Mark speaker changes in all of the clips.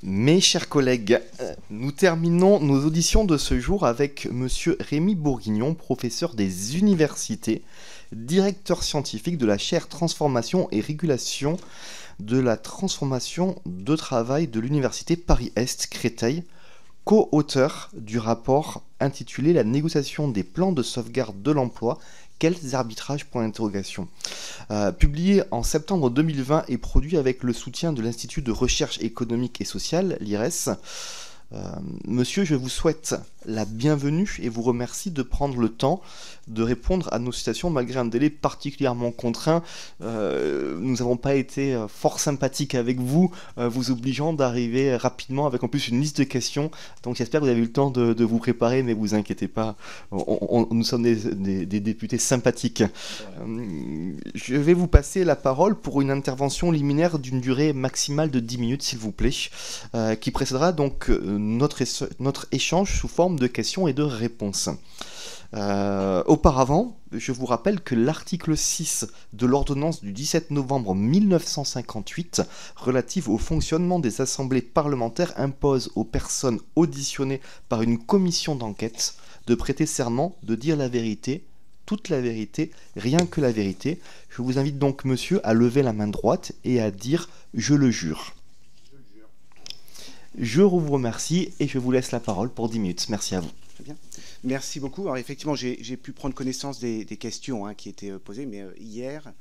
Speaker 1: Mes chers collègues, nous terminons nos auditions de ce jour avec Monsieur Rémi Bourguignon, professeur des universités, directeur scientifique de la chaire Transformation et Régulation de la transformation de travail de l'Université Paris-Est Créteil, co-auteur du rapport intitulé La négociation des plans de sauvegarde de l'emploi, quels arbitrages ? Publié en septembre 2020 et produit avec le soutien de l'Institut de recherche économique et sociale, l'IRES. Monsieur, je vous souhaite la bienvenue et vous remercie de prendre le temps de répondre à nos citations malgré un délai particulièrement contraint. Nous n'avons pas été fort sympathiques avec vous, vous obligeant d'arriver rapidement avec en plus une liste de questions. Donc j'espère que vous avez eu le temps de vous préparer, mais vous inquiétez pas, nous sommes des députés sympathiques. Je vais vous passer la parole pour une intervention liminaire d'une durée maximale de 10 minutes, s'il vous plaît, qui précédera donc notre échange sous forme de questions et de réponses. Auparavant, je vous rappelle que l'article 6 de l'ordonnance du 17 novembre 1958 relative au fonctionnement des assemblées parlementaires impose aux personnes auditionnées par une commission d'enquête de prêter serment, de dire la vérité, toute la vérité, rien que la vérité. Je vous invite donc, monsieur, à lever la main droite et à dire « Je le jure ». Je vous remercie et je vous laisse la parole pour 10 minutes. Merci à vous.
Speaker 2: Très bien. Merci beaucoup. Alors effectivement, j'ai pu prendre connaissance des questions qui étaient posées, mais hier,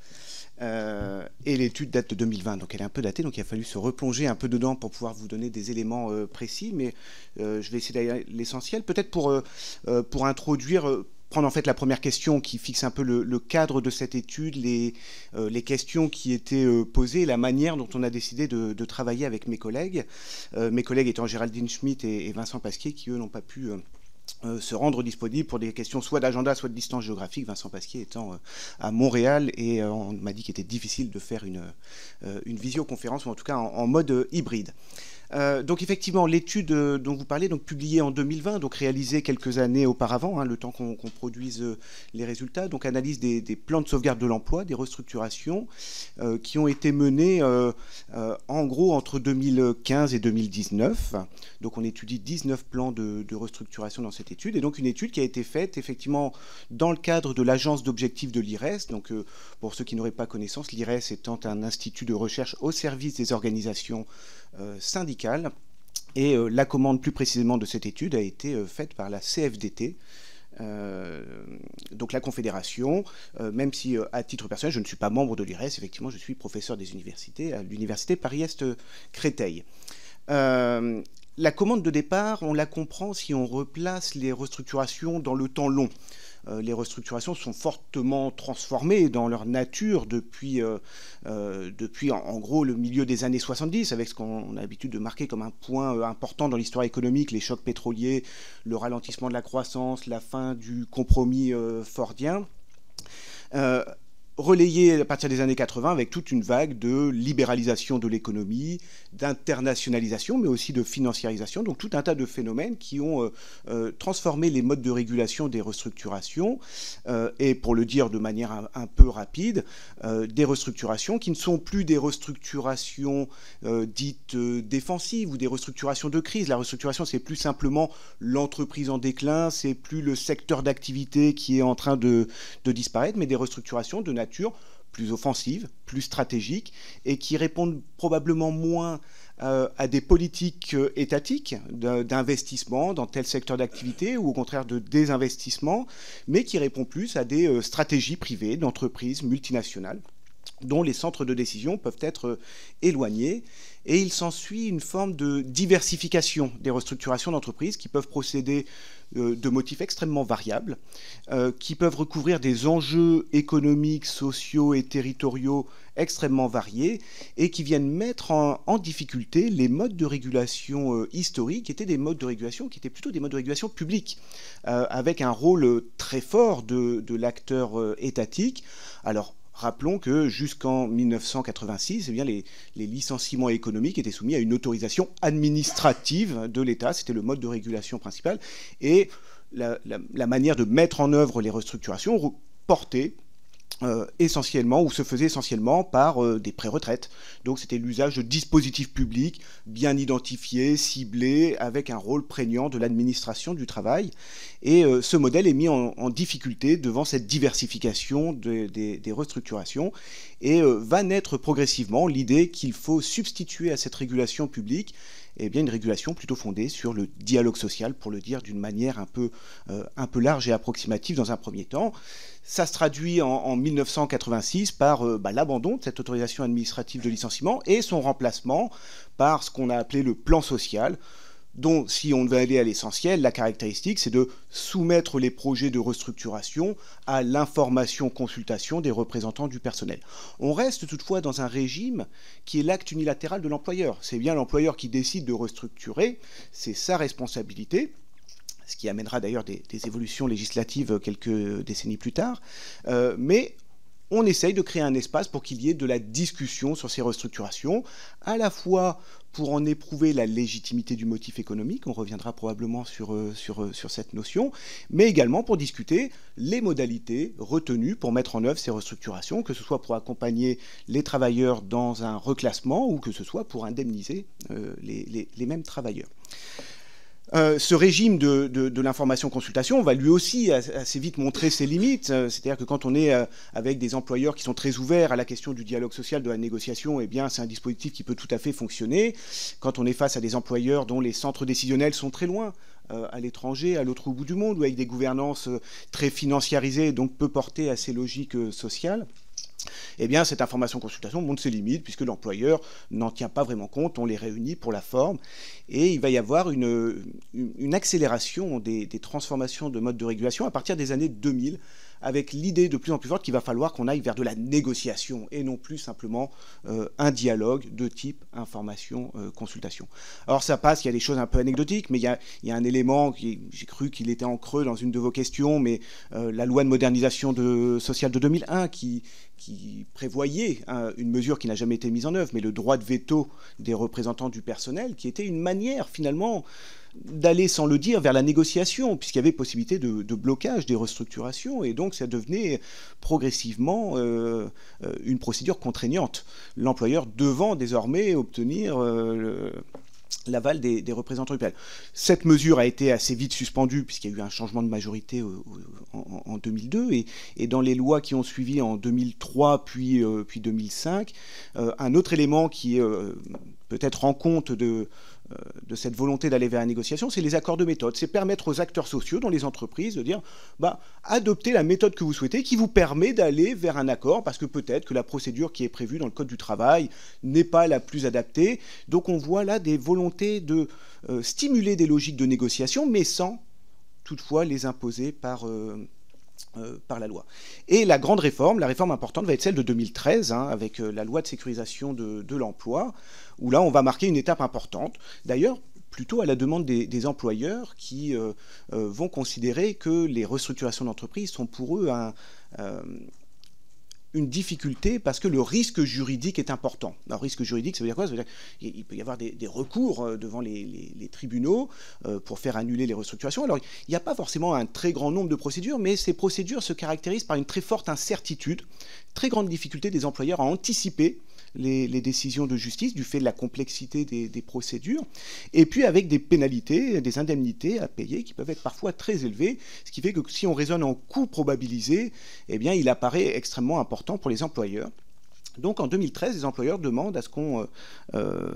Speaker 2: et l'étude date de 2020, donc elle est un peu datée, donc il a fallu se replonger un peu dedans pour pouvoir vous donner des éléments précis, mais je vais essayer d'aller à l'essentiel. Peut-être pour introduire... prendre en fait la première question qui fixe un peu le cadre de cette étude, les questions qui étaient posées, la manière dont on a décidé de travailler avec mes collègues étant Géraldine Schmitt et Vincent Pasquier, qui eux n'ont pas pu se rendre disponibles pour des questions soit d'agenda, soit de distance géographique, Vincent Pasquier étant à Montréal, et on m'a dit qu'il était difficile de faire une visioconférence, ou en tout cas en mode hybride. Donc effectivement, l'étude dont vous parlez, donc publiée en 2020, donc réalisée quelques années auparavant, le temps qu'on produise les résultats, donc analyse des plans de sauvegarde de l'emploi, des restructurations qui ont été menées en gros entre 2015 et 2019. Donc on étudie 19 plans de restructuration dans cette étude, et donc une étude qui a été faite effectivement dans le cadre de l'agence d'objectifs de l'IRES. Donc pour ceux qui n'auraient pas connaissance, l'IRES étant un institut de recherche au service des organisations syndicales, et la commande plus précisément de cette étude a été faite par la CFDT, donc la Confédération, même si à titre personnel je ne suis pas membre de l'IRES, effectivement je suis professeur des universités à l'université Paris-Est Créteil. La commande de départ, on la comprend si on replace les restructurations dans le temps long. Les restructurations sont fortement transformées dans leur nature depuis en gros le milieu des années 70, avec ce qu'on a l'habitude de marquer comme un point important dans l'histoire économique, les chocs pétroliers, le ralentissement de la croissance, la fin du compromis fordien. Relayé à partir des années 80 avec toute une vague de libéralisation de l'économie, d'internationalisation, mais aussi de financiarisation, donc tout un tas de phénomènes qui ont transformé les modes de régulation des restructurations, et pour le dire de manière un peu rapide, des restructurations qui ne sont plus des restructurations dites défensives ou des restructurations de crise. La restructuration, c'est plus simplement l'entreprise en déclin, c'est plus le secteur d'activité qui est en train de disparaître, mais des restructurations de nature plus offensive, plus stratégique, et qui répondent probablement moins à des politiques étatiques d'investissement dans tel secteur d'activité, ou au contraire de désinvestissement, mais qui répondent plus à des stratégies privées d'entreprises multinationales dont les centres de décision peuvent être éloignés. Et il s'ensuit une forme de diversification des restructurations d'entreprises qui peuvent procéder de motifs extrêmement variables, qui peuvent recouvrir des enjeux économiques, sociaux et territoriaux extrêmement variés, et qui viennent mettre en difficulté les modes de régulation historiques, qui étaient des modes de régulation qui étaient plutôt des modes de régulation publics, avec un rôle très fort de l'acteur étatique. Alors, rappelons que jusqu'en 1986, eh bien, les licenciements économiques étaient soumis à une autorisation administrative de l'État. C'était le mode de régulation principal. Et la manière de mettre en œuvre les restructurations portait essentiellement, ou se faisait essentiellement par des préretraites. Donc c'était l'usage de dispositifs publics bien identifiés, ciblés, avec un rôle prégnant de l'administration du travail. Et ce modèle est mis en difficulté devant cette diversification des restructurations, et va naître progressivement l'idée qu'il faut substituer à cette régulation publique une régulation plutôt fondée sur le dialogue social, pour le dire d'une manière un peu large et approximative dans un premier temps. Ça se traduit en 1986 par l'abandon de cette autorisation administrative de licenciement et son remplacement par ce qu'on a appelé le plan social, dont, si on veut aller à l'essentiel, la caractéristique, c'est de soumettre les projets de restructuration à l'information-consultation des représentants du personnel. On reste toutefois dans un régime qui est l'acte unilatéral de l'employeur. C'est bien l'employeur qui décide de restructurer, c'est sa responsabilité, ce qui amènera d'ailleurs des évolutions législatives quelques décennies plus tard, mais on essaye de créer un espace pour qu'il y ait de la discussion sur ces restructurations, à la fois pour en éprouver la légitimité du motif économique, on reviendra probablement sur cette notion, mais également pour discuter les modalités retenues pour mettre en œuvre ces restructurations, que ce soit pour accompagner les travailleurs dans un reclassement ou que ce soit pour indemniser les mêmes travailleurs. Ce régime de l'information-consultation va lui aussi assez vite montrer ses limites. C'est-à-dire que quand on est avec des employeurs qui sont très ouverts à la question du dialogue social, de la négociation, eh bien, c'est un dispositif qui peut tout à fait fonctionner. Quand on est face à des employeurs dont les centres décisionnels sont très loin, à l'étranger, à l'autre bout du monde, ou avec des gouvernances très financiarisées, donc peu portées à ces logiques sociales, eh bien, cette information-consultation montre ses limites, puisque l'employeur n'en tient pas vraiment compte, on les réunit pour la forme, et il va y avoir une accélération des transformations de modes de régulation à partir des années 2000, avec l'idée de plus en plus forte qu'il va falloir qu'on aille vers de la négociation, et non plus simplement un dialogue de type information-consultation. Alors ça passe, il y a des choses un peu anecdotiques, mais il y a un élément, j'ai cru qu'il était en creux dans une de vos questions, mais la loi de modernisation sociale de 2001 qui prévoyait une mesure qui n'a jamais été mise en œuvre, mais le droit de veto des représentants du personnel, qui était une manière finalement d'aller, sans le dire, vers la négociation, puisqu'il y avait possibilité de blocage des restructurations, et donc ça devenait progressivement une procédure contraignante, l'employeur devant désormais obtenir l'aval des représentants du personnel. Cette mesure a été assez vite suspendue puisqu'il y a eu un changement de majorité en 2002 et dans les lois qui ont suivi en 2003 puis 2005, un autre élément qui peut-être rend compte de cette volonté d'aller vers la négociation, c'est les accords de méthode. C'est permettre aux acteurs sociaux dans les entreprises de dire adoptez la méthode que vous souhaitez qui vous permet d'aller vers un accord parce que peut-être que la procédure qui est prévue dans le Code du travail n'est pas la plus adaptée. Donc on voit là des volontés de stimuler des logiques de négociation mais sans toutefois les imposer par la loi. Et la grande réforme, la réforme importante va être celle de 2013 avec la loi de sécurisation de l'emploi où là on va marquer une étape importante. D'ailleurs, plutôt à la demande des employeurs qui vont considérer que les restructurations d'entreprise sont pour eux une difficulté parce que le risque juridique est important. Alors, risque juridique, ça veut dire quoi? Ça veut dire qu'il peut y avoir des recours devant les tribunaux pour faire annuler les restructurations. Alors, il n'y a pas forcément un très grand nombre de procédures, mais ces procédures se caractérisent par une très forte incertitude, très grande difficulté des employeurs à anticiper les décisions de justice du fait de la complexité des procédures, et puis avec des pénalités, des indemnités à payer qui peuvent être parfois très élevées, ce qui fait que si on raisonne en coût probabilisé, eh bien, il apparaît extrêmement important pour les employeurs. Donc en 2013, les employeurs demandent à ce qu'on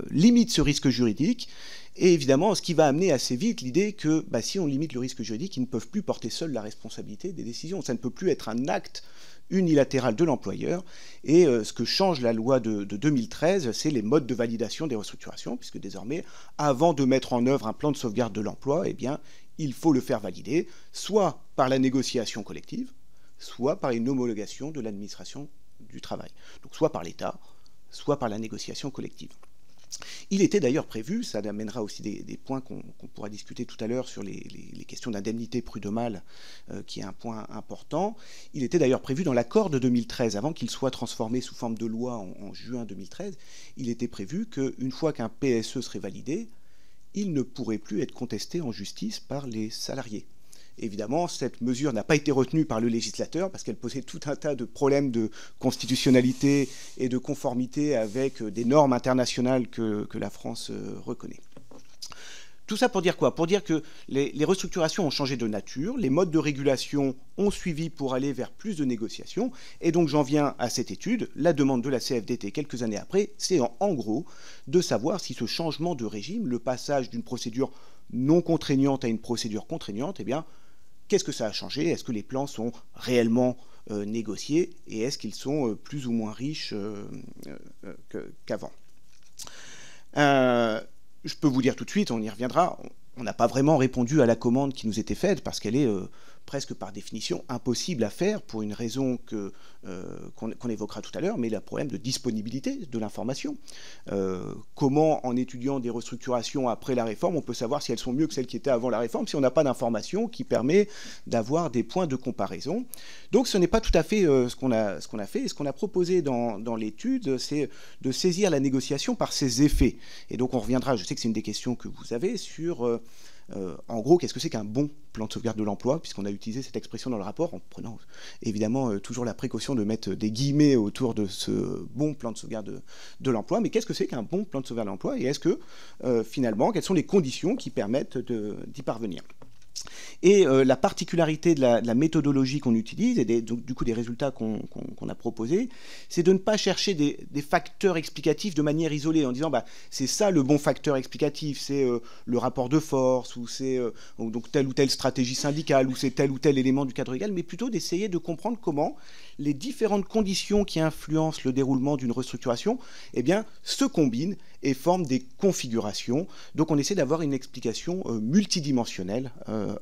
Speaker 2: limite ce risque juridique, et évidemment, ce qui va amener assez vite l'idée que si on limite le risque juridique, ils ne peuvent plus porter seuls la responsabilité des décisions. Ça ne peut plus être un acte unilatérale de l'employeur. Et ce que change la loi de 2013, c'est les modes de validation des restructurations, puisque désormais, avant de mettre en œuvre un plan de sauvegarde de l'emploi, eh bien, il faut le faire valider, soit par la négociation collective, soit par une homologation de l'administration du travail. Donc soit par l'État, soit par la négociation collective. Il était d'ailleurs prévu, ça amènera aussi des points qu'on pourra discuter tout à l'heure sur les questions d'indemnité prud'homale, qui est un point important. Il était d'ailleurs prévu dans l'accord de 2013, avant qu'il soit transformé sous forme de loi en juin 2013, il était prévu qu'une fois qu'un PSE serait validé, il ne pourrait plus être contesté en justice par les salariés. Évidemment, cette mesure n'a pas été retenue par le législateur parce qu'elle posait tout un tas de problèmes de constitutionnalité et de conformité avec des normes internationales que la France reconnaît. Tout ça pour dire quoi? Pour dire que les restructurations ont changé de nature, les modes de régulation ont suivi pour aller vers plus de négociations, et donc j'en viens à cette étude. La demande de la CFDT quelques années après, c'est en gros de savoir si ce changement de régime, le passage d'une procédure non contraignante à une procédure contraignante, eh bien, qu'est-ce que ça a changé? Est-ce que les plans sont réellement négociés, et est-ce qu'ils sont plus ou moins riches qu'avant? Je peux vous dire tout de suite, on y reviendra, on n'a pas vraiment répondu à la commande qui nous était faite parce qu'elle est presque par définition impossible à faire pour une raison qu'on évoquera tout à l'heure, mais le problème de disponibilité de l'information. Comment, en étudiant des restructurations après la réforme, on peut savoir si elles sont mieux que celles qui étaient avant la réforme si on n'a pas d'information qui permet d'avoir des points de comparaison. Donc ce n'est pas tout à fait ce qu'on a fait. Et ce qu'on a proposé dans l'étude, c'est de saisir la négociation par ses effets. Et donc on reviendra, je sais que c'est une des questions que vous avez, sur... en gros, qu'est-ce que c'est qu'un bon plan de sauvegarde de l'emploi, puisqu'on a utilisé cette expression dans le rapport, en prenant évidemment toujours la précaution de mettre des guillemets autour de ce bon plan de sauvegarde de l'emploi. Mais qu'est-ce que c'est qu'un bon plan de sauvegarde de l'emploi? Et est-ce que, finalement, quelles sont les conditions qui permettent d'y parvenir? Et la particularité de la méthodologie qu'on utilise et donc, du coup des résultats qu'on a proposés, c'est de ne pas chercher des facteurs explicatifs de manière isolée en disant bah, c'est ça le bon facteur explicatif, c'est le rapport de force ou c'est donc telle ou telle stratégie syndicale ou c'est tel ou tel élément du cadre légal, mais plutôt d'essayer de comprendre comment les différentes conditions qui influencent le déroulement d'une restructuration eh bien, se combinent et forment des configurations. Donc on essaie d'avoir une explication multidimensionnelle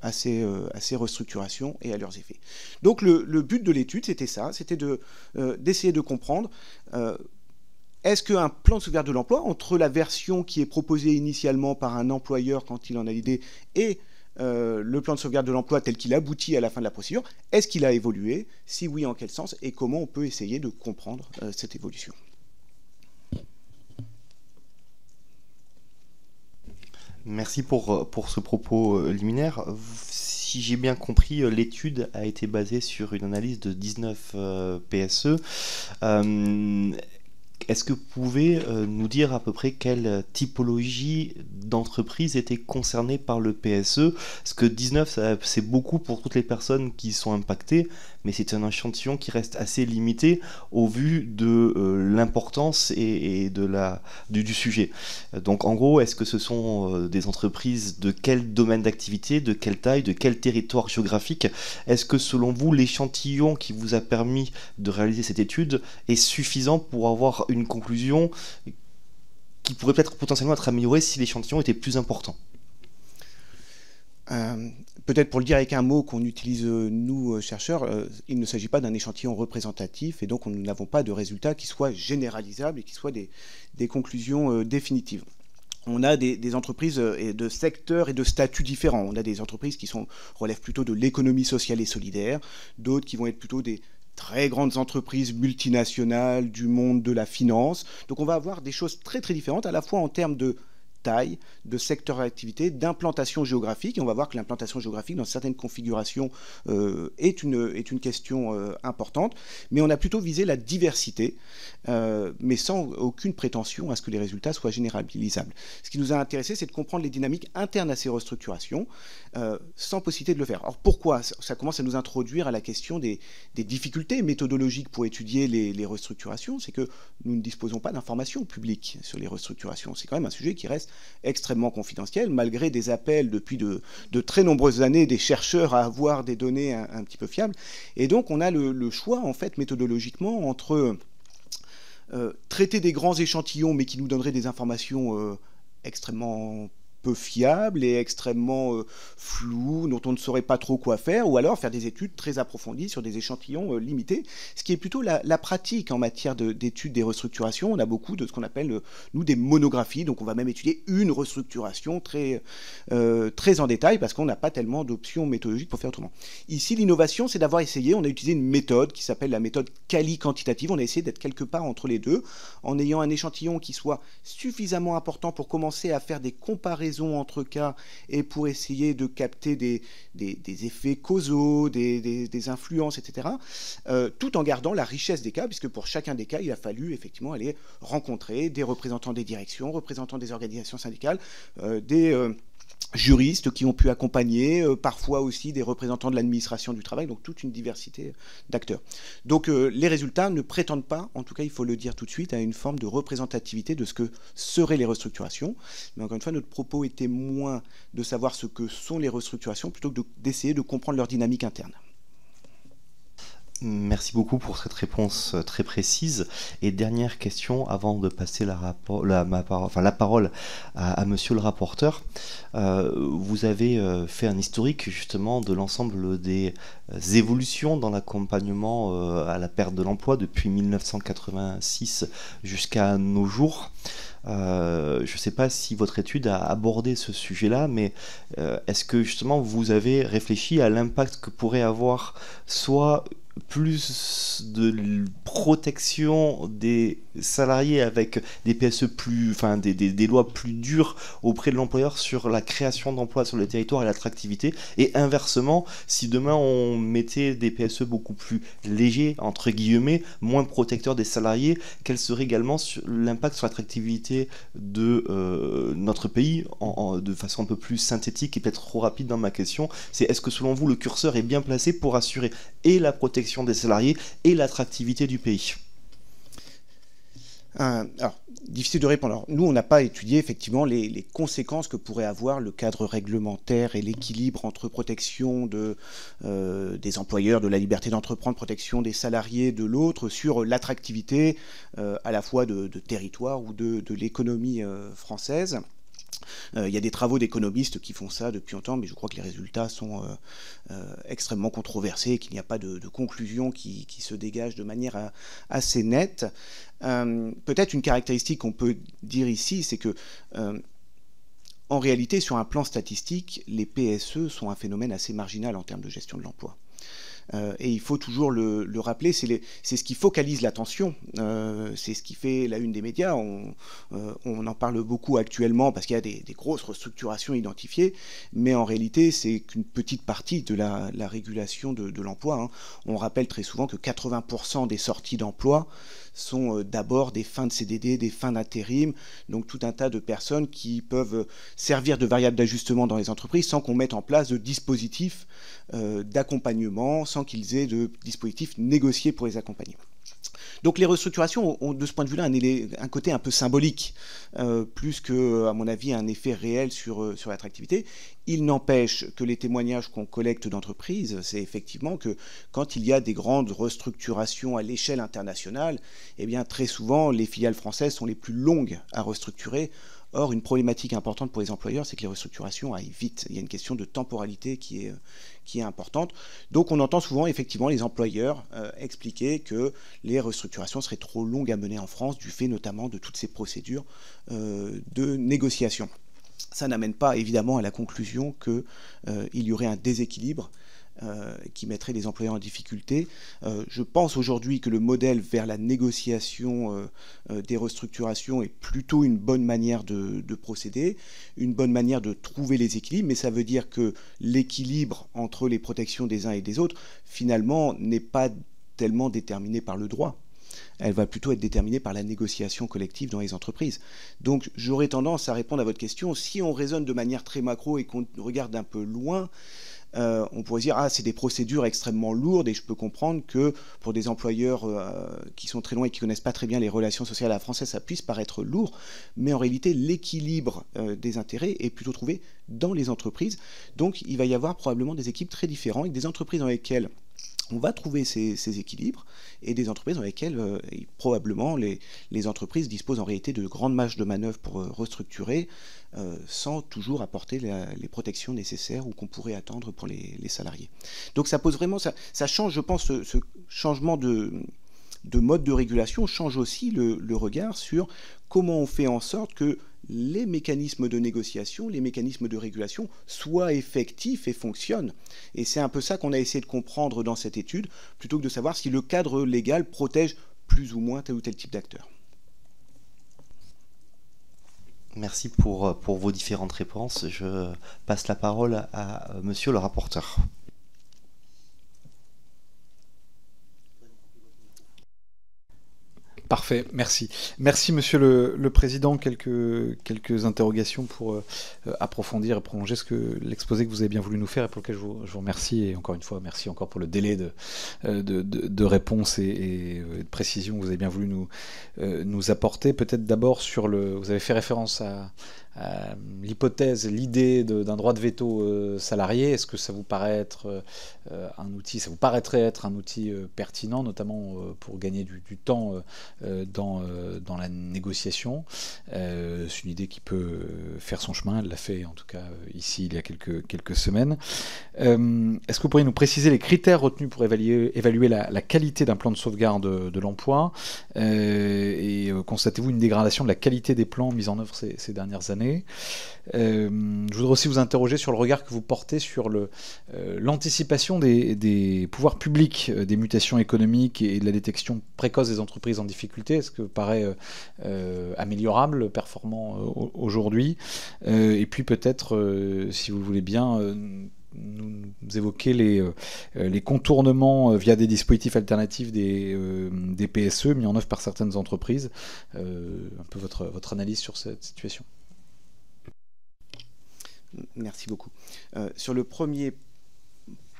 Speaker 2: à ces restructurations et à leurs effets. Donc le but de l'étude, c'était ça, c'était d'essayer de comprendre est-ce qu'un plan de sauvegarde de l'emploi, entre la version qui est proposée initialement par un employeur quand il en a l'idée et le plan de sauvegarde de l'emploi tel qu'il aboutit à la fin de la procédure, est-ce qu'il a évolué? Si oui, en quel sens? Et comment on peut essayer de comprendre cette évolution?
Speaker 1: Merci pour ce propos liminaire. Si j'ai bien compris, l'étude a été basée sur une analyse de 19 PSE. Est-ce que vous pouvez nous dire à peu près quelle typologie d'entreprise était concernée par le PSE? Parce que 19, c'est beaucoup pour toutes les personnes qui sont impactées, mais c'est un échantillon qui reste assez limité au vu de l'importance et du sujet. Donc en gros, est-ce que ce sont des entreprises de quel domaine d'activité, de quelle taille, de quel territoire géographique? Est-ce que selon vous, l'échantillon qui vous a permis de réaliser cette étude est suffisant pour avoir une conclusion qui pourrait peut-être potentiellement être améliorée si l'échantillon était plus important?
Speaker 2: Peut-être pour le dire avec un mot qu'on utilise nous, chercheurs, il ne s'agit pas d'un échantillon représentatif et donc nous n'avons pas de résultats qui soient généralisables et qui soient des conclusions définitives. On a des entreprises de secteurs et de statuts différents. On a des entreprises qui relèvent plutôt de l'économie sociale et solidaire, d'autres qui vont être plutôt des très grandes entreprises multinationales du monde de la finance. Donc on va avoir des choses très très différentes à la fois en termes de taille, de secteur d'activité, d'implantation géographique. Et on va voir que l'implantation géographique dans certaines configurations est une question importante. Mais on a plutôt visé la diversité, mais sans aucune prétention à ce que les résultats soient généralisables. Ce qui nous a intéressé, c'est de comprendre les dynamiques internes à ces restructurations, sans possibilité de le faire. Alors pourquoi? Ça commence à nous introduire à la question des difficultés méthodologiques pour étudier les restructurations. C'est que nous ne disposons pas d'informations publiques sur les restructurations. C'est quand même un sujet qui reste extrêmement confidentiel, malgré des appels depuis de très nombreuses années des chercheurs à avoir des données un petit peu fiables. Et donc on a le choix, en fait, méthodologiquement, entre traiter des grands échantillons, mais qui nous donneraient des informations extrêmement peu fiables et extrêmement floues, dont on ne saurait pas trop quoi faire, ou alors faire des études très approfondies sur des échantillons limités, ce qui est plutôt la pratique en matière d'études des restructurations. On a beaucoup de ce qu'on appelle, nous, des monographies, donc on va même étudier une restructuration très en détail, parce qu'on n'a pas tellement d'options méthodologiques pour faire autrement. Ici, l'innovation, c'est d'avoir essayé, on a utilisé une méthode qui s'appelle la méthode quali-quantitative. On a essayé d'être quelque part entre les deux, en ayant un échantillon qui soit suffisamment important pour commencer à faire des comparaisons comparaison entre cas et pour essayer de capter des effets causaux, des influences, etc., tout en gardant la richesse des cas, puisque pour chacun des cas, il a fallu effectivement aller rencontrer des représentants des directions, représentants des organisations syndicales, des juristes qui ont pu accompagner, parfois aussi des représentants de l'administration du travail, donc toute une diversité d'acteurs. Donc les résultats ne prétendent pas, en tout cas il faut le dire tout de suite, à une forme de représentativité de ce que seraient les restructurations. Mais encore une fois, notre propos était moins de savoir ce que sont les restructurations plutôt que d'essayer de comprendre leur dynamique interne.
Speaker 1: Merci beaucoup pour cette réponse très précise. Et dernière question avant de passer la parole à monsieur le rapporteur. Vous avez fait un historique justement de l'ensemble des évolutions dans l'accompagnement à la perte de l'emploi depuis 1986 jusqu'à nos jours. Je ne sais pas si votre étude a abordé ce sujet-là, mais est-ce que justement vous avez réfléchi à l'impact que pourrait avoir soit plus de protection des salariés avec des PSE des lois plus dures auprès de l'employeur sur la création d'emplois sur le territoire et l'attractivité, et inversement, si demain on mettait des PSE beaucoup plus légers, entre guillemets, moins protecteurs des salariés, quel serait également l'impact sur l'attractivité de notre pays de façon un peu plus synthétique et peut-être trop rapide dans ma question, c'est est-ce que selon vous le curseur est bien placé pour assurer et la protection des salariés et l'attractivité du pays?
Speaker 2: Alors, difficile de répondre. Alors, nous, on n'a pas étudié effectivement les conséquences que pourrait avoir le cadre réglementaire et l'équilibre entre protection des employeurs, de la liberté d'entreprendre, protection des salariés de l'autre, sur l'attractivité à la fois de territoire ou de l'économie française. Il y a des travaux d'économistes qui font ça depuis longtemps, mais je crois que les résultats sont extrêmement controversés et qu'il n'y a pas de conclusion qui se dégage de manière assez nette. Peut-être une caractéristique qu'on peut dire ici, c'est que en réalité, sur un plan statistique, les PSE sont un phénomène assez marginal en termes de gestion de l'emploi. Et il faut toujours le rappeler, c'est ce qui focalise l'attention, c'est ce qui fait la une des médias. On en parle beaucoup actuellement parce qu'il y a des grosses restructurations identifiées, mais en réalité c'est qu'une petite partie de la régulation de l'emploi, hein. On rappelle très souvent que 80% des sorties d'emploi sont d'abord des fins de CDD, des fins d'intérim, donc tout un tas de personnes qui peuvent servir de variable d'ajustement dans les entreprises sans qu'on mette en place de dispositifs d'accompagnement, sans qu'ils aient de dispositifs négociés pour les accompagner. Donc les restructurations ont de ce point de vue-là un côté un peu symbolique, plus que, à mon avis, un effet réel sur l'attractivité. Il n'empêche que les témoignages qu'on collecte d'entreprises, c'est effectivement que quand il y a des grandes restructurations à l'échelle internationale, eh bien très souvent les filiales françaises sont les plus longues à restructurer. Or, une problématique importante pour les employeurs, c'est que les restructurations aillent vite. Il y a une question de temporalité qui est importante. Donc, on entend souvent, effectivement, les employeurs expliquer que les restructurations seraient trop longues à mener en France, du fait notamment de toutes ces procédures de négociation. Ça n'amène pas, évidemment, à la conclusion qu'il y aurait un déséquilibre qui mettrait les employeurs en difficulté. Je pense aujourd'hui que le modèle vers la négociation des restructurations est plutôt une bonne manière de procéder, une bonne manière de trouver les équilibres, mais ça veut dire que l'équilibre entre les protections des uns et des autres, finalement, n'est pas tellement déterminé par le droit. Elle va plutôt être déterminée par la négociation collective dans les entreprises. Donc j'aurais tendance à répondre à votre question. Si on raisonne de manière très macro et qu'on regarde un peu loin, on pourrait dire c'est des procédures extrêmement lourdes, et je peux comprendre que pour des employeurs qui sont très loin et qui ne connaissent pas très bien les relations sociales à la française, ça puisse paraître lourd, mais en réalité l'équilibre des intérêts est plutôt trouvé dans les entreprises. Donc il va y avoir probablement des équipes très différentes, avec des entreprises dans lesquelles on va trouver ces équilibres, et des entreprises dans lesquelles probablement les entreprises disposent en réalité de grandes marges de manœuvre pour restructurer sans toujours apporter les protections nécessaires ou qu'on pourrait attendre pour les salariés. Donc ça pose vraiment, ça change, je pense, ce changement de mode de régulation change aussi le regard sur comment on fait en sorte que les mécanismes de négociation, les mécanismes de régulation soient effectifs et fonctionnent. Et c'est un peu ça qu'on a essayé de comprendre dans cette étude, plutôt que de savoir si le cadre légal protège plus ou moins tel ou tel type d'acteur.
Speaker 1: Merci pour vos différentes réponses. Je passe la parole à monsieur le rapporteur.
Speaker 3: Parfait, merci. Merci, Monsieur le Président. Quelques interrogations pour approfondir et prolonger l'exposé que vous avez bien voulu nous faire et pour lequel je vous remercie. Et encore une fois, merci encore pour le délai de réponse et de précision que vous avez bien voulu nous apporter. Peut-être d'abord vous avez fait référence à l'hypothèse, l'idée d'un droit de veto salarié. Est-ce que ça vous paraît être ça vous paraîtrait être un outil pertinent, notamment pour gagner du temps dans la négociation? C'est une idée qui peut faire son chemin. Elle l'a fait en tout cas ici il y a quelques semaines. Est-ce que vous pourriez nous préciser les critères retenus pour évaluer la qualité d'un plan de sauvegarde de l'emploi et constatez-vous une dégradation de la qualité des plans mis en œuvre ces dernières années? Je voudrais aussi vous interroger sur le regard que vous portez sur l'anticipation des pouvoirs publics des mutations économiques et de la détection précoce des entreprises en difficulté. Est-ce que vous paraît améliorable, performant aujourd'hui? Et puis peut-être, si vous le voulez bien, nous évoquer les contournements via des dispositifs alternatifs des PSE mis en œuvre par certaines entreprises. Un peu votre analyse sur cette situation.
Speaker 2: Merci beaucoup. Sur le premier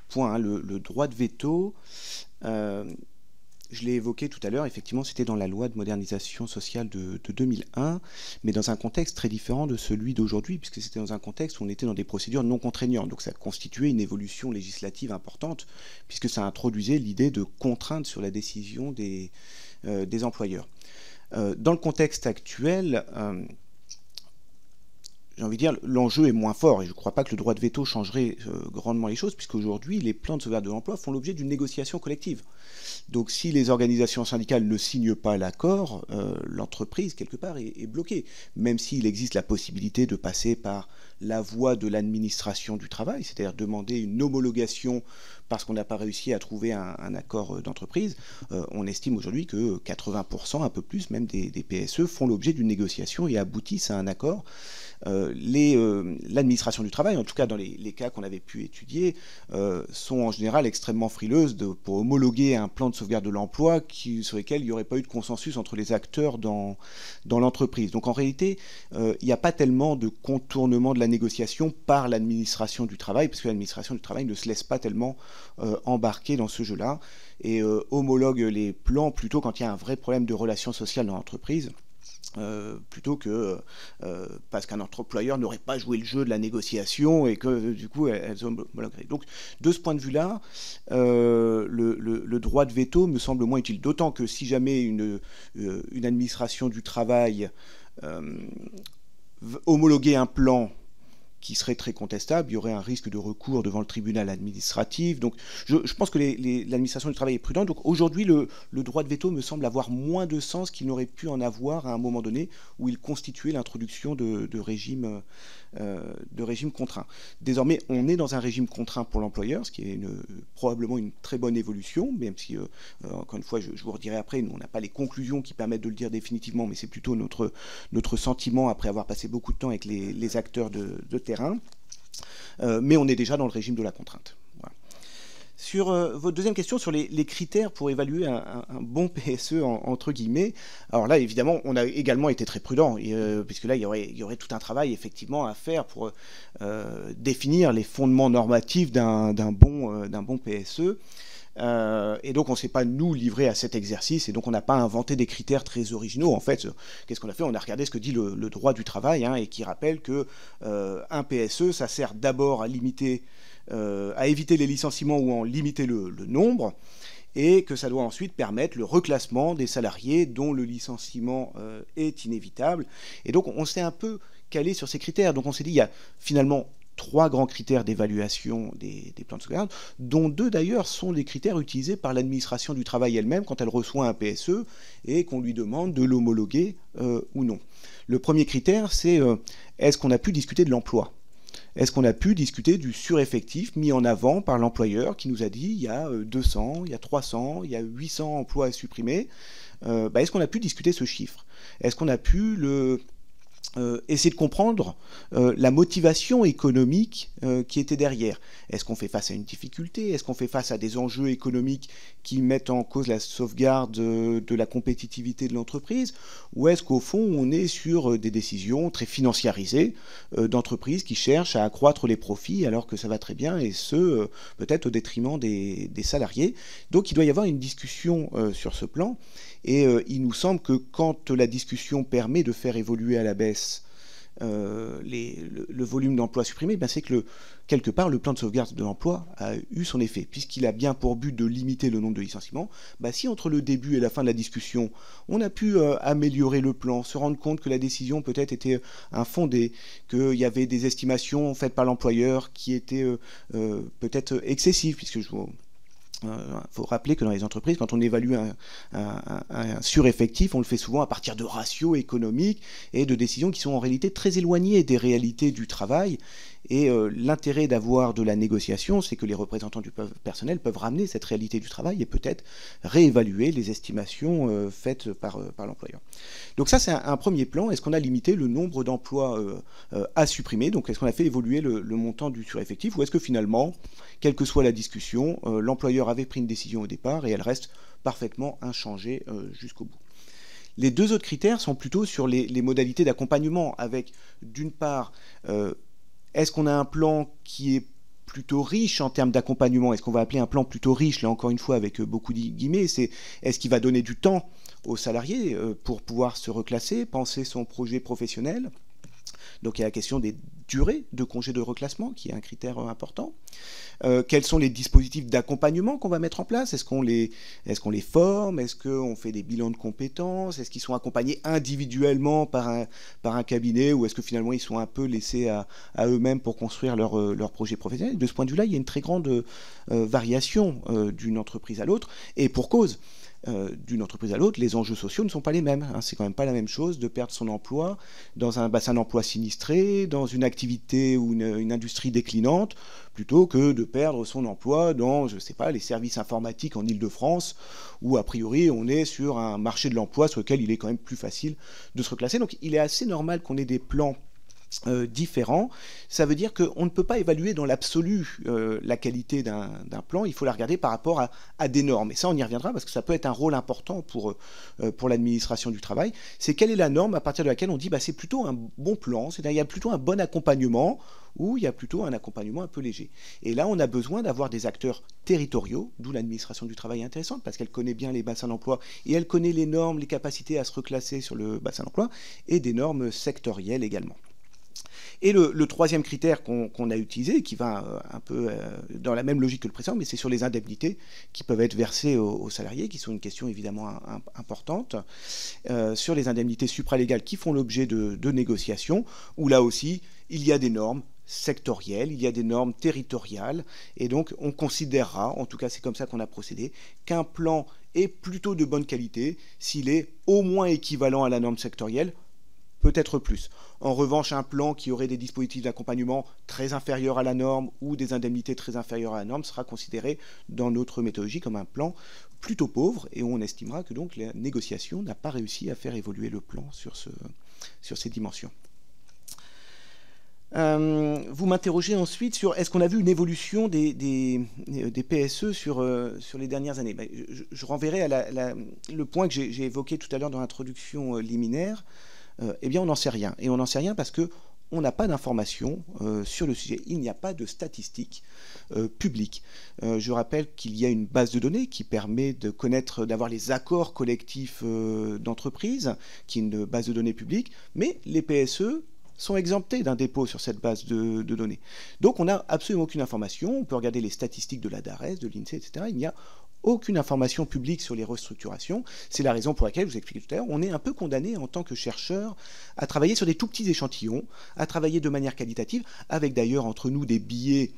Speaker 2: point, le droit de veto, je l'ai évoqué tout à l'heure, effectivement c'était dans la loi de modernisation sociale de 2001, mais dans un contexte très différent de celui d'aujourd'hui, puisque c'était dans un contexte où on était dans des procédures non contraignantes. Donc ça constituait une évolution législative importante, puisque ça introduisait l'idée de contrainte sur la décision des employeurs. Dans le contexte actuel, j'ai envie de dire, l'enjeu est moins fort et je ne crois pas que le droit de veto changerait grandement les choses, puisqu'aujourd'hui, les plans de sauvegarde de l'emploi font l'objet d'une négociation collective. Donc si les organisations syndicales ne signent pas l'accord, l'entreprise, quelque part, est bloquée, même s'il existe la possibilité de passer par la voie de l'administration du travail, c'est-à-dire demander une homologation parce qu'on n'a pas réussi à trouver un accord d'entreprise. On estime aujourd'hui que 80%, un peu plus même, des PSE font l'objet d'une négociation et aboutissent à un accord. L'administration du travail, en tout cas dans les cas qu'on avait pu étudier, sont en général extrêmement frileuses pour homologuer un plan de sauvegarde de l'emploi sur lequel il n'y aurait pas eu de consensus entre les acteurs dans l'entreprise. Donc en réalité, il n'y a pas tellement de contournement de la négociation par l'administration du travail, parce que l'administration du travail ne se laisse pas tellement embarquer dans ce jeu-là, et homologue les plans plutôt quand il y a un vrai problème de relations sociales dans l'entreprise. Plutôt que parce qu'un employeur n'aurait pas joué le jeu de la négociation et que du coup elles homologueraient. Donc de ce point de vue-là, le droit de veto me semble moins utile, d'autant que si jamais une administration du travail homologuait un plan qui serait très contestable, il y aurait un risque de recours devant le tribunal administratif. Donc je pense que l'administration du travail est prudente. Donc aujourd'hui, le droit de veto me semble avoir moins de sens qu'il n'aurait pu en avoir à un moment donné où il constituait l'introduction de régimes contraints. Désormais, on est dans un régime contraint pour l'employeur, ce qui est probablement une très bonne évolution, même si, encore une fois, je vous redirai après, nous, on n'a pas les conclusions qui permettent de le dire définitivement, mais c'est plutôt notre sentiment après avoir passé beaucoup de temps avec les acteurs de terrain. Mais on est déjà dans le régime de la contrainte. Voilà. Sur votre deuxième question, sur les critères pour évaluer un bon PSE, entre guillemets, alors là, évidemment, on a également été très prudent, puisque là, il y aurait tout un travail, effectivement, à faire pour définir les fondements normatifs d'un bon PSE. Et donc on ne s'est pas nous livré à cet exercice et donc on n'a pas inventé des critères très originaux. En fait, qu'est-ce qu'on a fait? On a regardé ce que dit le droit du travail, et qui rappelle que un PSE, ça sert d'abord à éviter les licenciements ou à en limiter le nombre, et que ça doit ensuite permettre le reclassement des salariés dont le licenciement est inévitable. Et donc on s'est un peu calé sur ces critères. Donc on s'est dit, il y a finalement 3 grands critères d'évaluation des plans de sauvegarde, dont 2 d'ailleurs sont les critères utilisés par l'administration du travail elle-même quand elle reçoit un PSE et qu'on lui demande de l'homologuer ou non. Le premier critère, c'est est-ce qu'on a pu discuter de l'emploi? Est-ce qu'on a pu discuter du sureffectif mis en avant par l'employeur qui nous a dit il y a 200, il y a 300, il y a 800 emplois à supprimer? Est-ce qu'on a pu discuter ce chiffre? Est-ce qu'on a pu essayer de comprendre la motivation économique qui était derrière. Est-ce qu'on fait face à une difficulté? Est-ce qu'on fait face à des enjeux économiques qui mettent en cause la sauvegarde de la compétitivité de l'entreprise? Ou est-ce qu'au fond, on est sur des décisions très financiarisées d'entreprises qui cherchent à accroître les profits alors que ça va très bien, et ce, peut-être au détriment des salariés? Donc il doit y avoir une discussion sur ce plan. Et il nous semble que quand la discussion permet de faire évoluer à la baisse le volume d'emplois supprimés, ben c'est que quelque part le plan de sauvegarde de l'emploi a eu son effet, puisqu'il a bien pour but de limiter le nombre de licenciements. Ben si entre le début et la fin de la discussion, on a pu améliorer le plan, se rendre compte que la décision peut-être était infondée, qu'il y avait des estimations faites par l'employeur qui étaient peut-être excessives, puisque faut rappeler que dans les entreprises, quand on évalue un sureffectif, on le fait souvent à partir de ratios économiques et de décisions qui sont en réalité très éloignées des réalités du travail. Et l'intérêt d'avoir de la négociation, c'est que les représentants du personnel peuvent ramener cette réalité du travail et peut-être réévaluer les estimations faites par l'employeur. Donc ça, c'est un premier plan. Est-ce qu'on a limité le nombre d'emplois à supprimer? Donc est-ce qu'on a fait évoluer le montant du sureffectif? Ou est-ce que finalement, quelle que soit la discussion, l'employeur avait pris une décision au départ et elle reste parfaitement inchangée jusqu'au bout? Les deux autres critères sont plutôt sur les modalités d'accompagnement, avec d'une part, est-ce qu'on a un plan qui est plutôt riche en termes d'accompagnement? Est-ce qu'on va appeler un plan plutôt riche, là encore une fois avec beaucoup de guillemets? Est-ce qu'il va donner du temps aux salariés pour pouvoir se reclasser, penser son projet professionnel? Donc il y a la question des durées de congés de reclassement, qui est un critère important. Quels sont les dispositifs d'accompagnement qu'on va mettre en place? Est-ce qu'on les forme? Est-ce qu'on fait des bilans de compétences? Est-ce qu'ils sont accompagnés individuellement par un cabinet? Ou est-ce que finalement ils sont un peu laissés à eux-mêmes pour construire leur projet professionnel? De ce point de vue-là, il y a une très grande variation d'une entreprise à l'autre, et pour cause. D'une entreprise à l'autre, les enjeux sociaux ne sont pas les mêmes. C'est quand même pas la même chose de perdre son emploi dans un bassin d'emploi sinistré, dans une activité ou une industrie déclinante, plutôt que de perdre son emploi dans, je sais pas, les services informatiques en Île-de-France, où a priori on est sur un marché de l'emploi sur lequel il est quand même plus facile de se reclasser. Donc il est assez normal qu'on ait des plans différents. Ça veut dire qu'on ne peut pas évaluer dans l'absolu la qualité d'un plan, il faut la regarder par rapport à des normes. Et ça, on y reviendra parce que ça peut être un rôle important pour l'administration du travail. C'est quelle est la norme à partir de laquelle on dit c'est plutôt un bon plan, c'est-à-dire il y a plutôt un bon accompagnement, ou il y a plutôt un accompagnement un peu léger. Et là, on a besoin d'avoir des acteurs territoriaux, d'où l'administration du travail est intéressante, parce qu'elle connaît bien les bassins d'emploi, et elle connaît les normes, les capacités à se reclasser sur le bassin d'emploi, et des normes sectorielles également. Et le troisième critère qu'on a utilisé, qui va un peu dans la même logique que le précédent, mais c'est sur les indemnités qui peuvent être versées aux salariés, qui sont une question évidemment importante, sur les indemnités supralégales qui font l'objet de négociations, où là aussi, il y a des normes sectorielles, il y a des normes territoriales, et donc on considérera, en tout cas c'est comme ça qu'on a procédé, qu'un plan est plutôt de bonne qualité s'il est au moins équivalent à la norme sectorielle, peut-être plus. En revanche, un plan qui aurait des dispositifs d'accompagnement très inférieurs à la norme ou des indemnités très inférieures à la norme sera considéré dans notre méthodologie comme un plan plutôt pauvre, et on estimera que donc la négociation n'a pas réussi à faire évoluer le plan sur ces dimensions. Vous m'interrogez ensuite sur est-ce qu'on a vu une évolution des PSE sur les dernières années. Je renverrai à le point que j'ai évoqué tout à l'heure dans l'introduction liminaire. Eh bien, on n'en sait rien. Et on n'en sait rien parce qu'on n'a pas d'informations sur le sujet. Il n'y a pas de statistiques publiques. Je rappelle qu'il y a une base de données qui permet de connaître, d'avoir les accords collectifs d'entreprise, qui est une base de données publique, mais les PSE sont exemptés d'un dépôt sur cette base de données. Donc on n'a absolument aucune information. On peut regarder les statistiques de la DARES, de l'INSEE, etc. Il n'y a aucune information publique sur les restructurations. C'est la raison pour laquelle, je vous expliquais tout à l'heure, on est un peu condamné en tant que chercheur à travailler sur des tout petits échantillons, à travailler de manière qualitative, avec d'ailleurs entre nous des biais,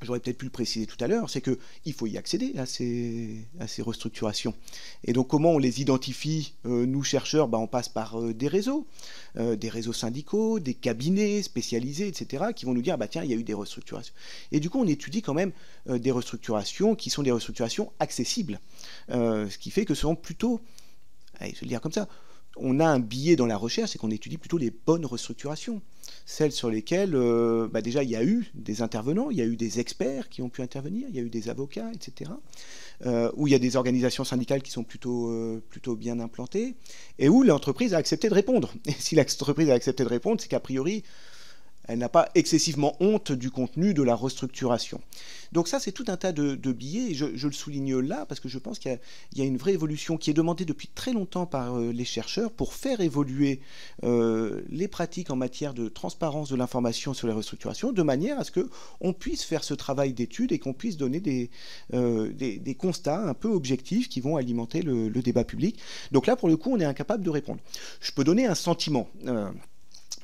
Speaker 2: j'aurais peut-être pu le préciser tout à l'heure, c'est qu'il faut y accéder à ces restructurations. Et donc comment on les identifie, nous chercheurs? On passe par des réseaux syndicaux, des cabinets spécialisés, etc., qui vont nous dire, tiens, il y a eu des restructurations. Et du coup, on étudie quand même des restructurations qui sont des restructurations accessibles. Ce qui fait que ce sont plutôt, allez, je vais le dire comme ça, on a un biais dans la recherche, c'est qu'on étudie plutôt les bonnes restructurations, celles sur lesquelles déjà il y a eu des intervenants, il y a eu des experts qui ont pu intervenir, il y a eu des avocats, etc. Où il y a des organisations syndicales qui sont plutôt bien implantées, et où l'entreprise a accepté de répondre. Et si l'entreprise a accepté de répondre, c'est qu'a priori, elle n'a pas excessivement honte du contenu de la restructuration. Donc ça, c'est tout un tas de billets, et je le souligne là, parce que je pense qu'il y a une vraie évolution qui est demandée depuis très longtemps par les chercheurs pour faire évoluer les pratiques en matière de transparence de l'information sur les restructurations, de manière à ce qu'on puisse faire ce travail d'étude et qu'on puisse donner des constats un peu objectifs qui vont alimenter le débat public. Donc là, pour le coup, on est incapable de répondre. Je peux donner un sentiment.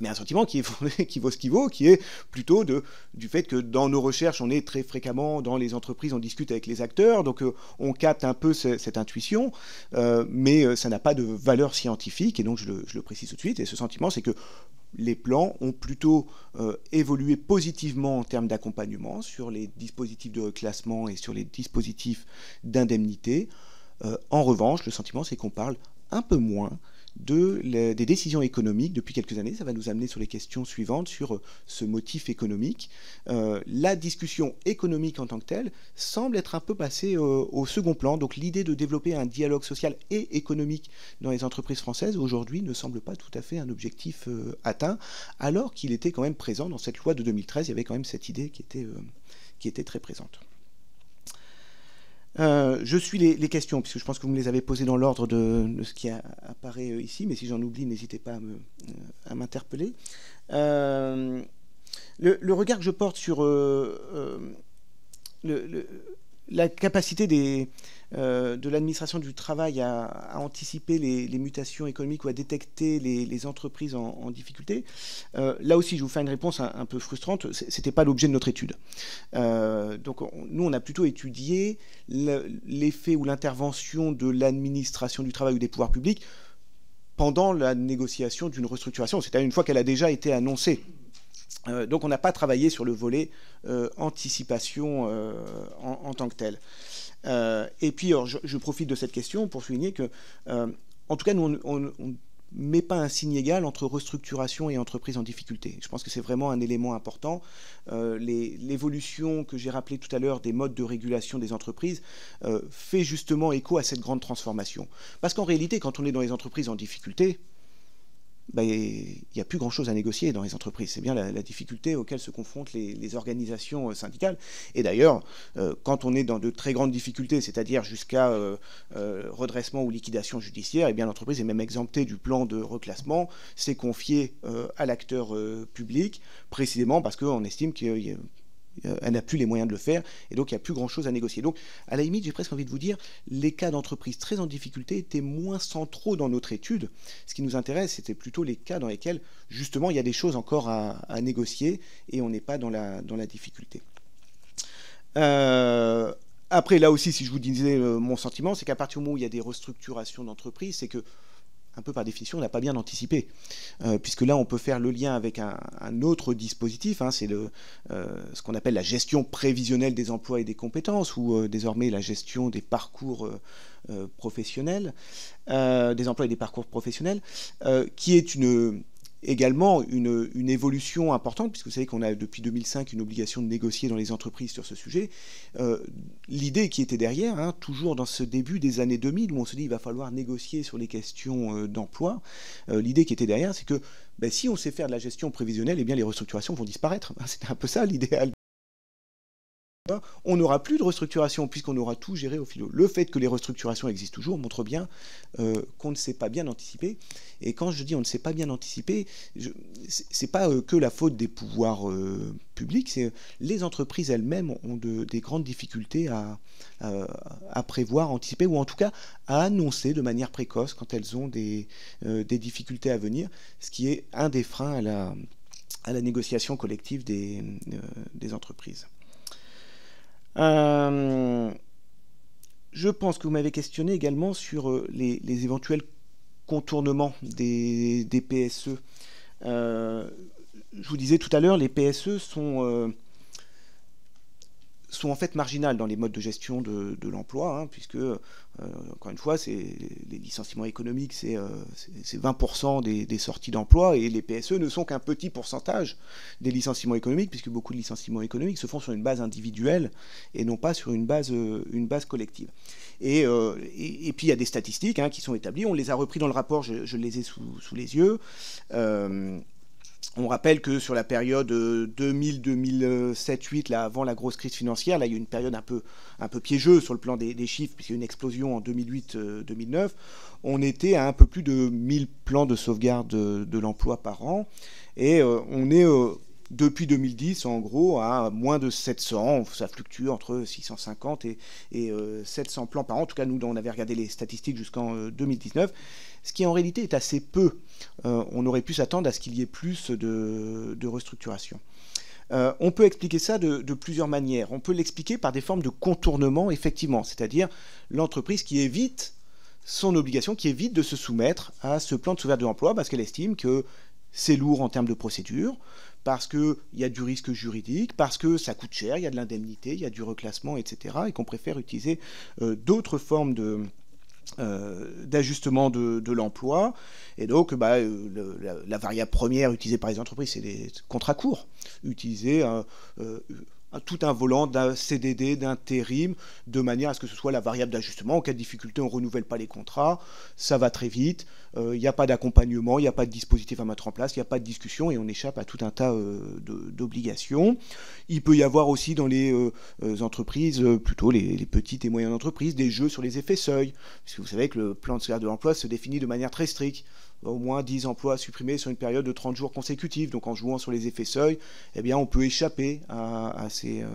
Speaker 2: Mais un sentiment qui vaut ce qu'il vaut, qui est plutôt du fait que dans nos recherches, on est très fréquemment dans les entreprises, on discute avec les acteurs, donc on capte un peu cette intuition, mais ça n'a pas de valeur scientifique, et donc je le précise tout de suite, et ce sentiment, c'est que les plans ont plutôt évolué positivement en termes d'accompagnement sur les dispositifs de reclassement et sur les dispositifs d'indemnité. En revanche, le sentiment, c'est qu'on parle un peu moins des décisions économiques depuis quelques années. Ça va nous amener sur les questions suivantes, sur ce motif économique. La discussion économique en tant que telle semble être un peu passée au second plan. Donc l'idée de développer un dialogue social et économique dans les entreprises françaises, aujourd'hui, ne semble pas tout à fait un objectif atteint, alors qu'il était quand même présent dans cette loi de 2013. Il y avait quand même cette idée qui était très présente. Je suis les questions, puisque je pense que vous me les avez posées dans l'ordre de ce qui apparaît ici, mais si j'en oublie, n'hésitez pas à m'interpeller. Le regard que je porte sur la capacité de l'administration du travail à anticiper les mutations économiques ou à détecter les entreprises en difficulté, là aussi je vous fais une réponse un peu frustrante, c'était pas l'objet de notre étude. Donc nous on a plutôt étudié l'effet ou l'intervention de l'administration du travail ou des pouvoirs publics pendant la négociation d'une restructuration, c'est-à-dire une fois qu'elle a déjà été annoncée. Donc on n'a pas travaillé sur le volet anticipation en tant que tel. Et puis alors, je profite de cette question pour souligner que, en tout cas, nous, on ne met pas un signe égal entre restructuration et entreprise en difficulté. Je pense que c'est vraiment un élément important. L'évolution que j'ai rappelée tout à l'heure des modes de régulation des entreprises fait justement écho à cette grande transformation. Parce qu'en réalité, quand on est dans les entreprises en difficulté, il n'y a plus grand-chose à négocier dans les entreprises. C'est bien la difficulté auxquelles se confrontent les organisations syndicales. Et d'ailleurs, quand on est dans de très grandes difficultés, c'est-à-dire jusqu'à redressement ou liquidation judiciaire, eh bien l'entreprise est même exemptée du plan de reclassement. C'est confié à l'acteur public, précisément parce qu'on estime qu'elle n'a plus les moyens de le faire, et donc il n'y a plus grand-chose à négocier. Donc, à la limite, j'ai presque envie de vous dire, les cas d'entreprises très en difficulté étaient moins centraux dans notre étude. Ce qui nous intéresse, c'était plutôt les cas dans lesquels, justement, il y a des choses encore à négocier, et on n'est pas dans la difficulté. Après, là aussi, si je vous disais mon sentiment, c'est qu'à partir du moment où il y a des restructurations d'entreprises, c'est que, un peu par définition, on n'a pas bien anticipé. Puisque là, on peut faire le lien avec un autre dispositif, hein, c'est ce qu'on appelle la gestion prévisionnelle des emplois et des compétences, ou désormais la gestion des parcours professionnels, des emplois et des parcours professionnels, qui est également une évolution importante, puisque vous savez qu'on a depuis 2005 une obligation de négocier dans les entreprises sur ce sujet. L'idée qui était derrière, hein, toujours dans ce début des années 2000, où on se dit qu'il va falloir négocier sur les questions d'emploi, l'idée qui était derrière, c'est que si on sait faire de la gestion prévisionnelle, eh bien les restructurations vont disparaître. C'était un peu ça l'idéal. On n'aura plus de restructuration puisqu'on aura tout géré au filo. Le fait que les restructurations existent toujours montre bien qu'on ne sait pas bien anticiper. Et quand je dis on ne sait pas bien anticiper, c'est pas que la faute des pouvoirs publics, c'est les entreprises elles-mêmes ont des grandes difficultés à prévoir, anticiper, ou en tout cas à annoncer de manière précoce quand elles ont des difficultés à venir, ce qui est un des freins à la négociation collective des entreprises. Je pense que vous m'avez questionné également sur les éventuels contournements des PSE. Je vous disais tout à l'heure, les PSE sont sont en fait marginales dans les modes de gestion de l'emploi, hein, puisque, encore une fois, les licenciements économiques, c'est 20% des sorties d'emploi, et les PSE ne sont qu'un petit pourcentage des licenciements économiques, puisque beaucoup de licenciements économiques se font sur une base individuelle et non pas sur une base collective. Et puis il y a des statistiques, hein, qui sont établies, on les a repris dans le rapport, je les ai sous les yeux. On rappelle que sur la période 2000-2007-2008, là, avant la grosse crise financière, là, il y a eu une période un peu piégeuse sur le plan des chiffres, puisqu'il y a eu une explosion en 2008-2009. On était à un peu plus de 1000 plans de sauvegarde de l'emploi par an. Et on est, depuis 2010, en gros, à moins de 700. Ça fluctue entre 650 et 700 plans par an. En tout cas, nous, on avait regardé les statistiques jusqu'en 2019. Ce qui en réalité est assez peu. On aurait pu s'attendre à ce qu'il y ait plus de restructuration. On peut expliquer ça de plusieurs manières. On peut l'expliquer par des formes de contournement, effectivement, c'est-à-dire l'entreprise qui évite son obligation, qui évite de se soumettre à ce plan de sauvegarde de l'emploi parce qu'elle estime que c'est lourd en termes de procédure, parce qu'il y a du risque juridique, parce que ça coûte cher, il y a de l'indemnité, il y a du reclassement, etc., et qu'on préfère utiliser d'autres formes d'ajustement de l'emploi. Et donc la variable première utilisée par les entreprises, c'est les contrats courts, utiliser tout un volant d'un CDD, d'intérim, de manière à ce que ce soit la variable d'ajustement. En cas de difficulté, on ne renouvelle pas les contrats, ça va très vite, il n'y a pas d'accompagnement, il n'y a pas de dispositif à mettre en place, il n'y a pas de discussion et on échappe à tout un tas d'obligations. Il peut y avoir aussi dans les entreprises, plutôt les petites et moyennes entreprises, des jeux sur les effets seuils, puisque vous savez que le plan de sauvegarde de l'emploi se définit de manière très stricte. Au moins 10 emplois supprimés sur une période de 30 jours consécutifs. Donc en jouant sur les effets seuils, eh bien, on peut échapper à ces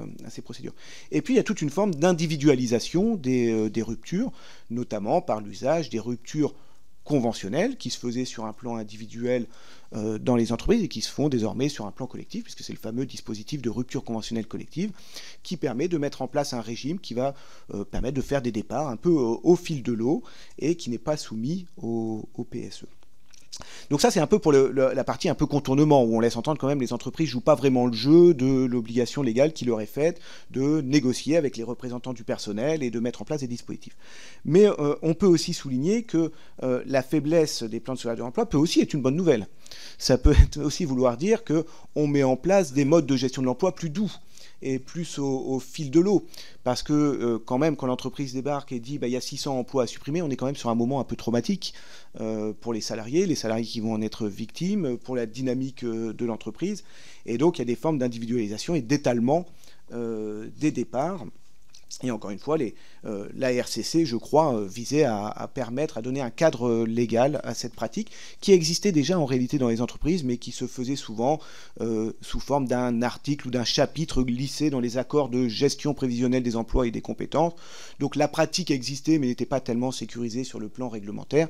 Speaker 2: procédures. Et puis il y a toute une forme d'individualisation des ruptures, notamment par l'usage des ruptures conventionnelles qui se faisaient sur un plan individuel dans les entreprises et qui se font désormais sur un plan collectif, puisque c'est le fameux dispositif de rupture conventionnelle collective qui permet de mettre en place un régime qui va permettre de faire des départs un peu au fil de l'eau et qui n'est pas soumis au PSE. Donc ça, c'est un peu pour la partie un peu contournement, où on laisse entendre quand même les entreprises ne jouent pas vraiment le jeu de l'obligation légale qui leur est faite de négocier avec les représentants du personnel et de mettre en place des dispositifs. Mais on peut aussi souligner que la faiblesse des plans de sauvegarde de l'emploi peut aussi être une bonne nouvelle. Ça peut aussi vouloir dire qu'on met en place des modes de gestion de l'emploi plus doux et plus au fil de l'eau. Parce que quand même, quand l'entreprise débarque et dit il y a 600 emplois à supprimer, on est quand même sur un moment un peu traumatique pour les salariés qui vont en être victimes, pour la dynamique de l'entreprise. Et donc, il y a des formes d'individualisation et d'étalement des départs. Et encore une fois, la RCC, je crois, visait à permettre, à donner un cadre légal à cette pratique qui existait déjà en réalité dans les entreprises, mais qui se faisait souvent sous forme d'un article ou d'un chapitre glissé dans les accords de gestion prévisionnelle des emplois et des compétences. Donc la pratique existait, mais n'était pas tellement sécurisée sur le plan réglementaire.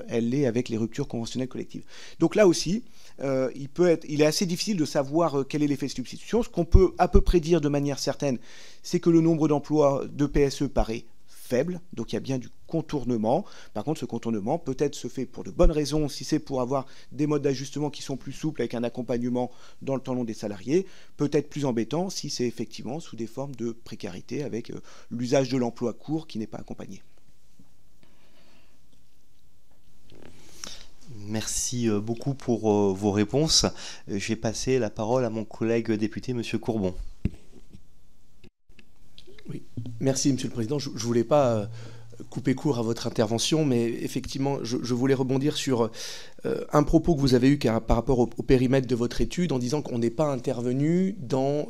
Speaker 2: Elle l'est avec les ruptures conventionnelles collectives. Donc là aussi, il est assez difficile de savoir quel est l'effet de substitution. Ce qu'on peut à peu près dire de manière certaine, c'est que le nombre d'emplois de PSE paraît faible, donc il y a bien du contournement. Par contre, ce contournement peut-être se fait pour de bonnes raisons, si c'est pour avoir des modes d'ajustement qui sont plus souples avec un accompagnement dans le temps long des salariés, peut-être plus embêtant si c'est effectivement sous des formes de précarité avec l'usage de l'emploi court qui n'est pas accompagné.
Speaker 1: Merci beaucoup pour vos réponses. Je vais passer la parole à mon collègue député, Monsieur Courbon.
Speaker 4: Oui, merci Monsieur le Président. Je ne voulais pas couper court à votre intervention, mais effectivement, je voulais rebondir sur un propos que vous avez eu par rapport au périmètre de votre étude, en disant qu'on n'est pas intervenu dans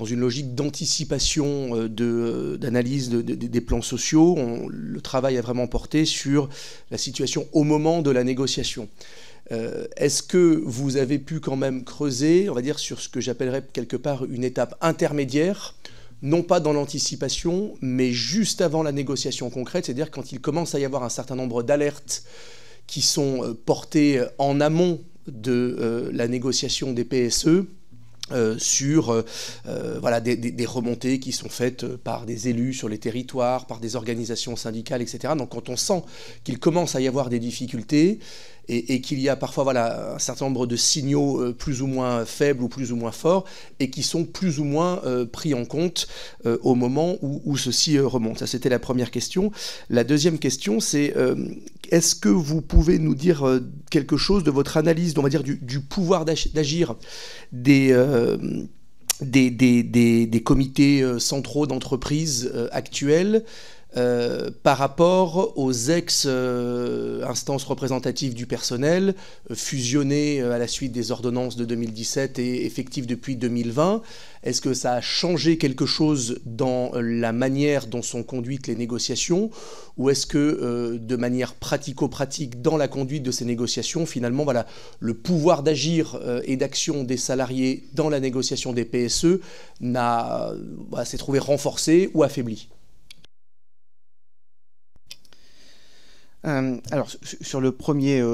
Speaker 4: une logique d'anticipation, d'analyse des plans sociaux. Le travail a vraiment porté sur la situation au moment de la négociation. Est-ce que vous avez pu quand même creuser, on va dire, sur ce que j'appellerais quelque part une étape intermédiaire, non pas dans l'anticipation, mais juste avant la négociation concrète, c'est-à-dire quand il commence à y avoir un certain nombre d'alertes qui sont portées en amont de la négociation des PSE, sur voilà, des remontées qui sont faites par des élus sur les territoires, par des organisations syndicales, etc. Donc quand on sent qu'il commence à y avoir des difficultés et qu'il y a parfois voilà, un certain nombre de signaux plus ou moins faibles ou plus ou moins forts et qui sont plus ou moins pris en compte au moment où ceci remonte. Ça, c'était la première question. La deuxième question, c'est est-ce que vous pouvez nous dire quelque chose de votre analyse, on va dire, du pouvoir d'agir des comités centraux d'entreprise actuels par rapport aux ex-instances représentatives du personnel fusionnées à la suite des ordonnances de 2017 et effectives depuis 2020. Est-ce que ça a changé quelque chose dans la manière dont sont conduites les négociations, ou est-ce que de manière pratico-pratique dans la conduite de ces négociations, finalement, voilà, le pouvoir d'agir et d'action des salariés dans la négociation des PSE s'est trouvé renforcé ou affaibli?
Speaker 2: Alors, sur le premier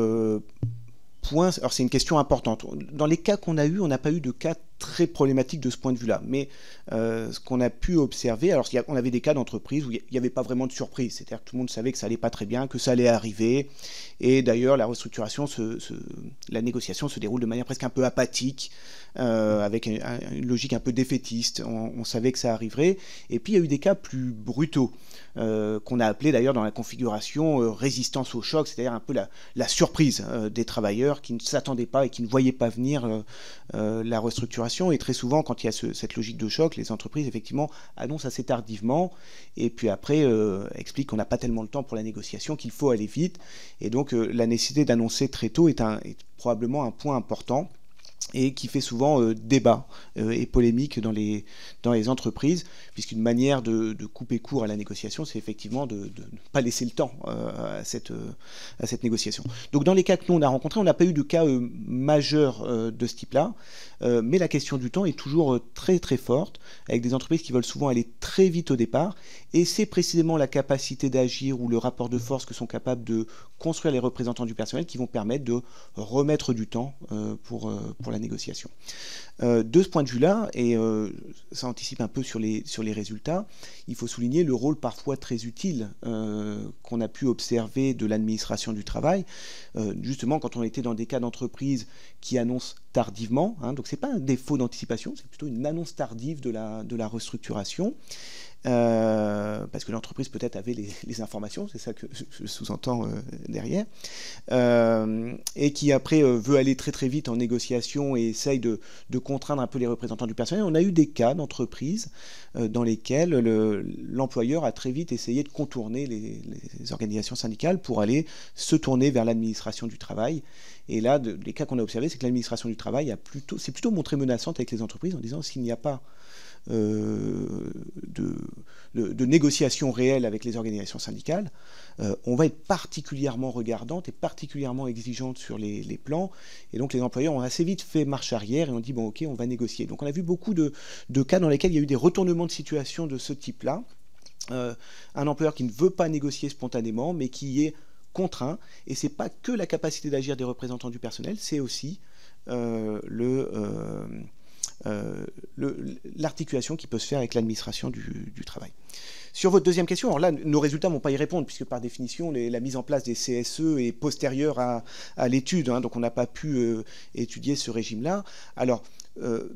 Speaker 2: point, alors c'est une question importante. Dans les cas qu'on a eus, on n'a pas eu de cas très problématiques de ce point de vue-là. Mais ce qu'on a pu observer, alors on avait des cas d'entreprise où il n'y avait pas vraiment de surprise. C'est-à-dire que tout le monde savait que ça allait pas très bien, que ça allait arriver. Et d'ailleurs, la restructuration, la négociation se déroule de manière presque un peu apathique, avec une logique un peu défaitiste. On savait que ça arriverait. Et puis, il y a eu des cas plus brutaux, qu'on a appelé d'ailleurs dans la configuration résistance au choc, c'est-à-dire un peu la surprise des travailleurs qui ne s'attendaient pas et qui ne voyaient pas venir la restructuration. Et très souvent, quand il y a cette logique de choc, les entreprises, effectivement, annoncent assez tardivement et puis après expliquent qu'on n'a pas tellement le temps pour la négociation, qu'il faut aller vite. Et donc, la nécessité d'annoncer très tôt est probablement un point important et qui fait souvent débat et polémique dans les entreprises, puisqu'une manière de couper court à la négociation, c'est effectivement de ne pas laisser le temps à cette négociation. Donc dans les cas que nous on a rencontrés, on n'a pas eu de cas majeurs de ce type-là, mais la question du temps est toujours très très forte, avec des entreprises qui veulent souvent aller très vite au départ, et c'est précisément la capacité d'agir ou le rapport de force que sont capables de construire les représentants du personnel qui vont permettre de remettre du temps pour la négociation. De ce point de vue-là, et ça anticipe un peu sur les résultats, il faut souligner le rôle parfois très utile qu'on a pu observer de l'administration du travail, justement quand on était dans des cas d'entreprise qui annoncent tardivement, hein, donc c'est pas un défaut d'anticipation, c'est plutôt une annonce tardive de la restructuration. Parce que l'entreprise peut-être avait les informations, c'est ça que je sous-entends derrière, et qui après veut aller très très vite en négociation et essaye de contraindre un peu les représentants du personnel. On a eu des cas d'entreprises dans lesquels l'employeur a très vite essayé de contourner les organisations syndicales pour aller se tourner vers l'administration du travail. Et là, les cas qu'on a observés, c'est que l'administration du travail s'est plutôt montrée menaçante avec les entreprises en disant s'il n'y a pas de négociations réelles avec les organisations syndicales, on va être particulièrement regardante et particulièrement exigeante sur les plans, et donc les employeurs ont assez vite fait marche arrière et ont dit bon ok, on va négocier. Donc on a vu beaucoup de cas dans lesquels il y a eu des retournements de situation de ce type-là, un employeur qui ne veut pas négocier spontanément mais qui est contraint, et c'est pas que la capacité d'agir des représentants du personnel, c'est aussi l'articulation qui peut se faire avec l'administration du travail. Sur votre deuxième question, alors là, nos résultats ne vont pas y répondre, puisque par définition, la mise en place des CSE est postérieure à l'étude, hein, donc on n'a pas pu étudier ce régime-là. Alors,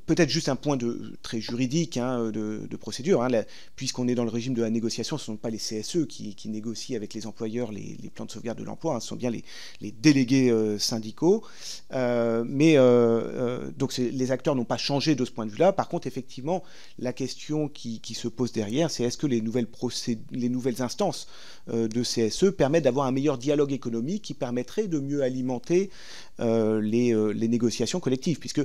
Speaker 2: peut-être juste un point très juridique, hein, de procédure, hein, puisqu'on est dans le régime de la négociation, ce ne sont pas les CSE qui négocient avec les employeurs les plans de sauvegarde de l'emploi, hein, ce sont bien les délégués syndicaux, donc les acteurs n'ont pas changé de ce point de vue-là. Par contre, effectivement, la question qui se pose derrière, c'est est-ce que les nouvelles instances de CSE permettent d'avoir un meilleur dialogue économique qui permettrait de mieux alimenter les négociations collectives, puisque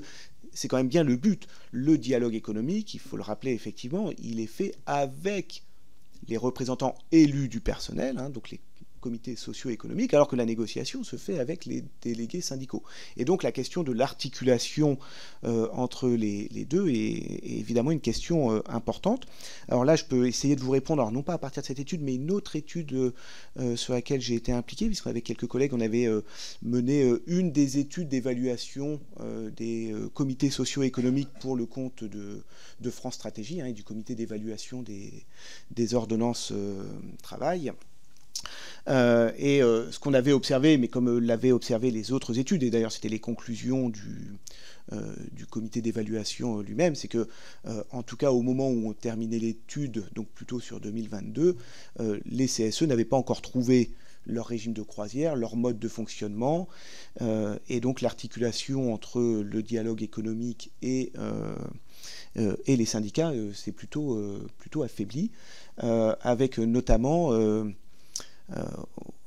Speaker 2: c'est quand même bien le but. Le dialogue économique, il faut le rappeler effectivement, il est fait avec les représentants élus du personnel, hein, donc les comités socio-économiques, alors que la négociation se fait avec les délégués syndicaux. Et donc la question de l'articulation entre les deux est évidemment une question importante. Alors là, je peux essayer de vous répondre, alors non pas à partir de cette étude, mais une autre étude sur laquelle j'ai été impliqué, puisqu'avec quelques collègues, on avait mené une des études d'évaluation des comités socio-économiques pour le compte de France Stratégie, et du comité d'évaluation des ordonnances travail. Et ce qu'on avait observé, mais comme l'avaient observé les autres études, et d'ailleurs c'était les conclusions du comité d'évaluation lui-même, c'est que, en tout cas au moment où on terminait l'étude, donc plutôt sur 2022, les CSE n'avaient pas encore trouvé leur régime de croisière, leur mode de fonctionnement, et donc l'articulation entre le dialogue économique et les syndicats s'est plutôt affaibli, avec notamment,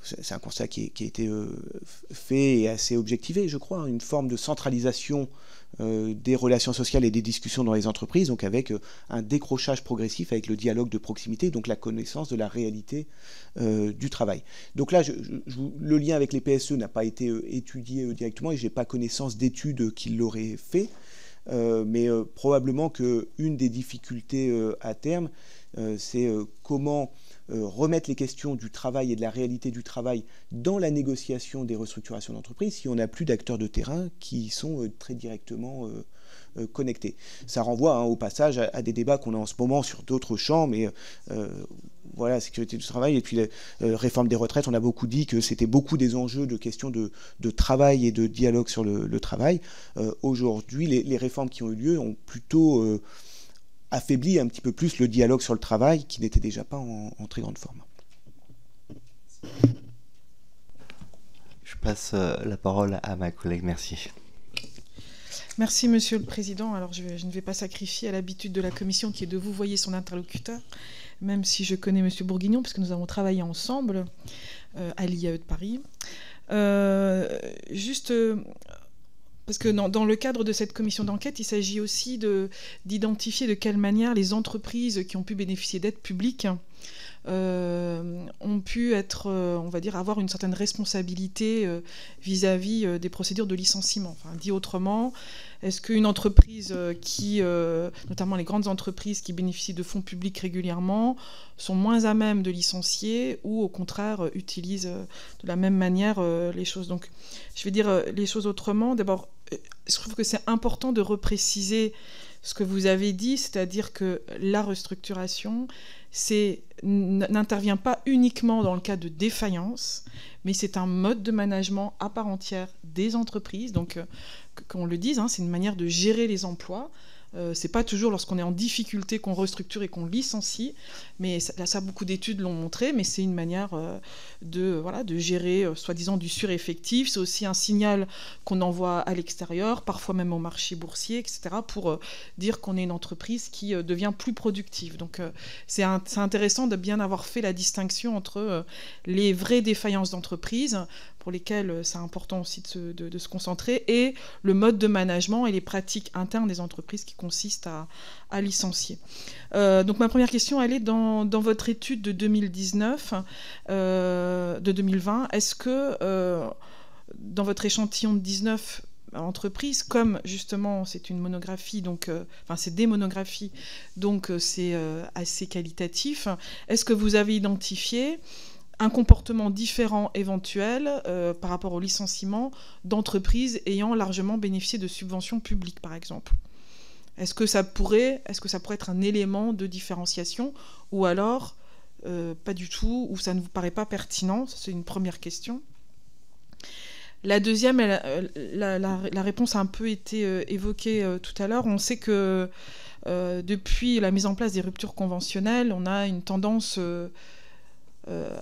Speaker 2: c'est un constat qui a été fait et assez objectivé, je crois, une forme de centralisation des relations sociales et des discussions dans les entreprises, donc avec un décrochage progressif avec le dialogue de proximité, donc la connaissance de la réalité du travail. Donc là, le lien avec les PSE n'a pas été étudié directement et je n'ai pas connaissance d'études qui l'auraient fait, mais probablement qu'une des difficultés à terme, c'est comment remettre les questions du travail et de la réalité du travail dans la négociation des restructurations d'entreprise si on n'a plus d'acteurs de terrain qui sont très directement connectés. Ça renvoie au passage à des débats qu'on a en ce moment sur d'autres champs, mais voilà, sécurité du travail et puis réforme des retraites, on a beaucoup dit que c'était beaucoup des enjeux de questions de travail et de dialogue sur le travail. Aujourd'hui, les réformes qui ont eu lieu ont plutôt affaibli un petit peu plus le dialogue sur le travail qui n'était déjà pas en très grande forme.
Speaker 1: Je passe la parole à ma collègue, merci.
Speaker 5: Merci Monsieur le Président. Alors je ne vais pas sacrifier à l'habitude de la Commission qui est de vous voyer son interlocuteur, même si je connais Monsieur Bourguignon, puisque nous avons travaillé ensemble à l'IAE de Paris. Parce que dans le cadre de cette commission d'enquête, il s'agit aussi d'identifier de quelle manière les entreprises qui ont pu bénéficier d'aides publiques ont pu être, on va dire, avoir une certaine responsabilité vis-à-vis des procédures de licenciement. Enfin, dit autrement, est-ce qu'une entreprise notamment les grandes entreprises qui bénéficient de fonds publics régulièrement, sont moins à même de licencier ou au contraire utilisent de la même manière les choses. Donc je vais dire les choses autrement. D'abord, je trouve que c'est important de repréciser ce que vous avez dit, c'est-à-dire que la restructuration n'intervient pas uniquement dans le cas de défaillance, mais c'est un mode de management à part entière des entreprises. Donc, qu'on le dise, c'est une manière de gérer les emplois. C'est pas toujours lorsqu'on est en difficulté qu'on restructure et qu'on licencie, mais ça beaucoup d'études l'ont montré, mais c'est une manière de gérer soi-disant du sureffectif. C'est aussi un signal qu'on envoie à l'extérieur, parfois même au marché boursier, etc., pour dire qu'on est une entreprise qui devient plus productive. Donc c'est intéressant de bien avoir fait la distinction entre les vraies défaillances d'entreprise, pour lesquelles c'est important aussi de se concentrer, et le mode de management et les pratiques internes des entreprises qui consistent à licencier. Donc ma première question, elle est dans votre étude de 2019, de 2020. Est-ce que dans votre échantillon de 19 entreprises, comme justement c'est une monographie, donc c'est des monographies, donc c'est assez qualitatif, est-ce que vous avez identifié un comportement différent éventuel par rapport au licenciement d'entreprises ayant largement bénéficié de subventions publiques, par exemple? Est-ce que ça pourrait être un élément de différenciation, ou alors pas du tout, ou ça ne vous paraît pas pertinent? C'est une première question. La deuxième, la réponse a un peu été évoquée tout à l'heure. On sait que depuis la mise en place des ruptures conventionnelles, on a une tendance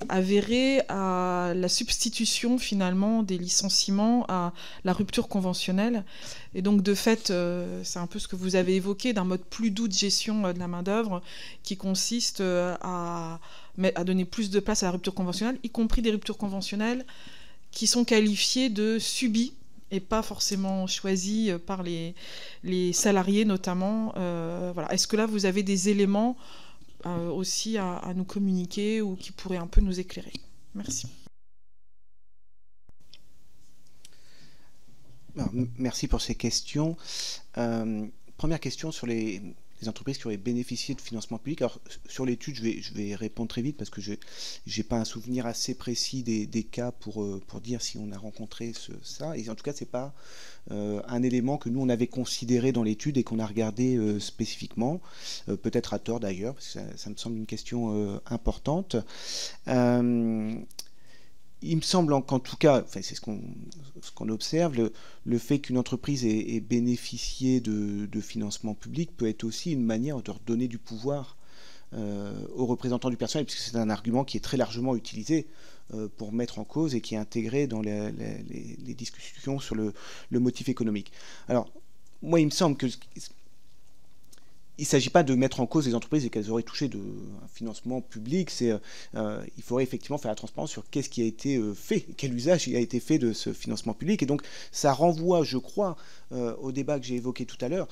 Speaker 5: avérée à la substitution finalement des licenciements à la rupture conventionnelle. Et donc de fait, c'est un peu ce que vous avez évoqué, d'un mode plus doux de gestion de la main-d'œuvre qui consiste à donner plus de place à la rupture conventionnelle, y compris des ruptures conventionnelles qui sont qualifiées de subies et pas forcément choisies par les salariés notamment. Voilà. Est-ce que là, vous avez des éléments aussi à nous communiquer ou qui pourraient un peu nous éclairer? Merci.
Speaker 2: Alors, merci pour ces questions. Première question sur les entreprises qui auraient bénéficié de financement public. Alors, sur l'étude, je vais répondre très vite parce que je n'ai pas un souvenir assez précis des cas pour dire si on a rencontré ça. Et en tout cas, ce n'est pas un élément que nous, on avait considéré dans l'étude et qu'on a regardé spécifiquement, peut-être à tort d'ailleurs, parce que ça me semble une question importante. Il me semble qu'en tout cas, enfin, c'est ce qu'on observe, le fait qu'une entreprise ait bénéficié de financement public peut être aussi une manière de redonner du pouvoir aux représentants du personnel, puisque c'est un argument qui est très largement utilisé pour mettre en cause et qui est intégré dans les discussions sur le motif économique. Alors, moi, il me semble que il ne s'agit pas de mettre en cause les entreprises et qu'elles auraient touché un financement public. Il faudrait effectivement faire la transparence sur qu'est-ce qui a été fait, quel usage a été fait de ce financement public. Et donc, ça renvoie, je crois, au débat que j'ai évoqué tout à l'heure.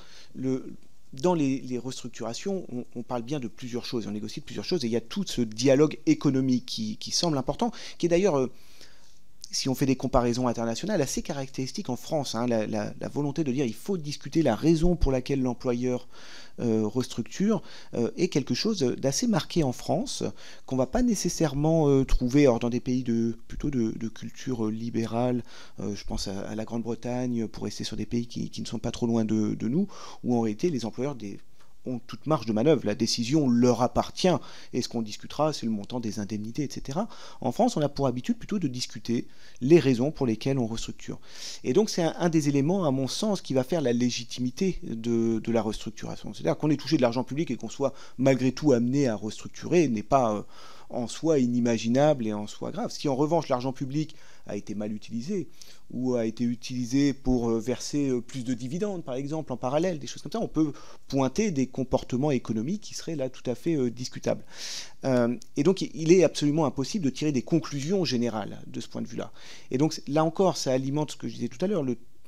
Speaker 2: Dans les restructurations, on parle bien de plusieurs choses, on négocie de plusieurs choses, et il y a tout ce dialogue économique qui semble important, qui est d'ailleurs, si on fait des comparaisons internationales, assez caractéristique en France. Hein, la volonté de dire il faut discuter la raison pour laquelle l'employeur restructure est quelque chose d'assez marqué en France, qu'on ne va pas nécessairement trouver dans des pays plutôt de culture libérale. Je pense à la Grande-Bretagne, pour rester sur des pays qui ne sont pas trop loin de nous, où en réalité les employeurs ont toute marge de manœuvre. La décision leur appartient. Et ce qu'on discutera, c'est le montant des indemnités, etc. En France, on a pour habitude plutôt de discuter les raisons pour lesquelles on restructure. Et donc, c'est un des éléments, à mon sens, qui va faire la légitimité de la restructuration. C'est-à-dire qu'on ait touché de l'argent public et qu'on soit malgré tout amené à restructurer n'est pas en soi inimaginable et en soi grave. Si en revanche l'argent public a été mal utilisé ou a été utilisé pour verser plus de dividendes, par exemple, en parallèle, des choses comme ça, on peut pointer des comportements économiques qui seraient là tout à fait discutables. Et donc, il est absolument impossible de tirer des conclusions générales de ce point de vue-là. Et donc, là encore, ça alimente ce que je disais tout à l'heure,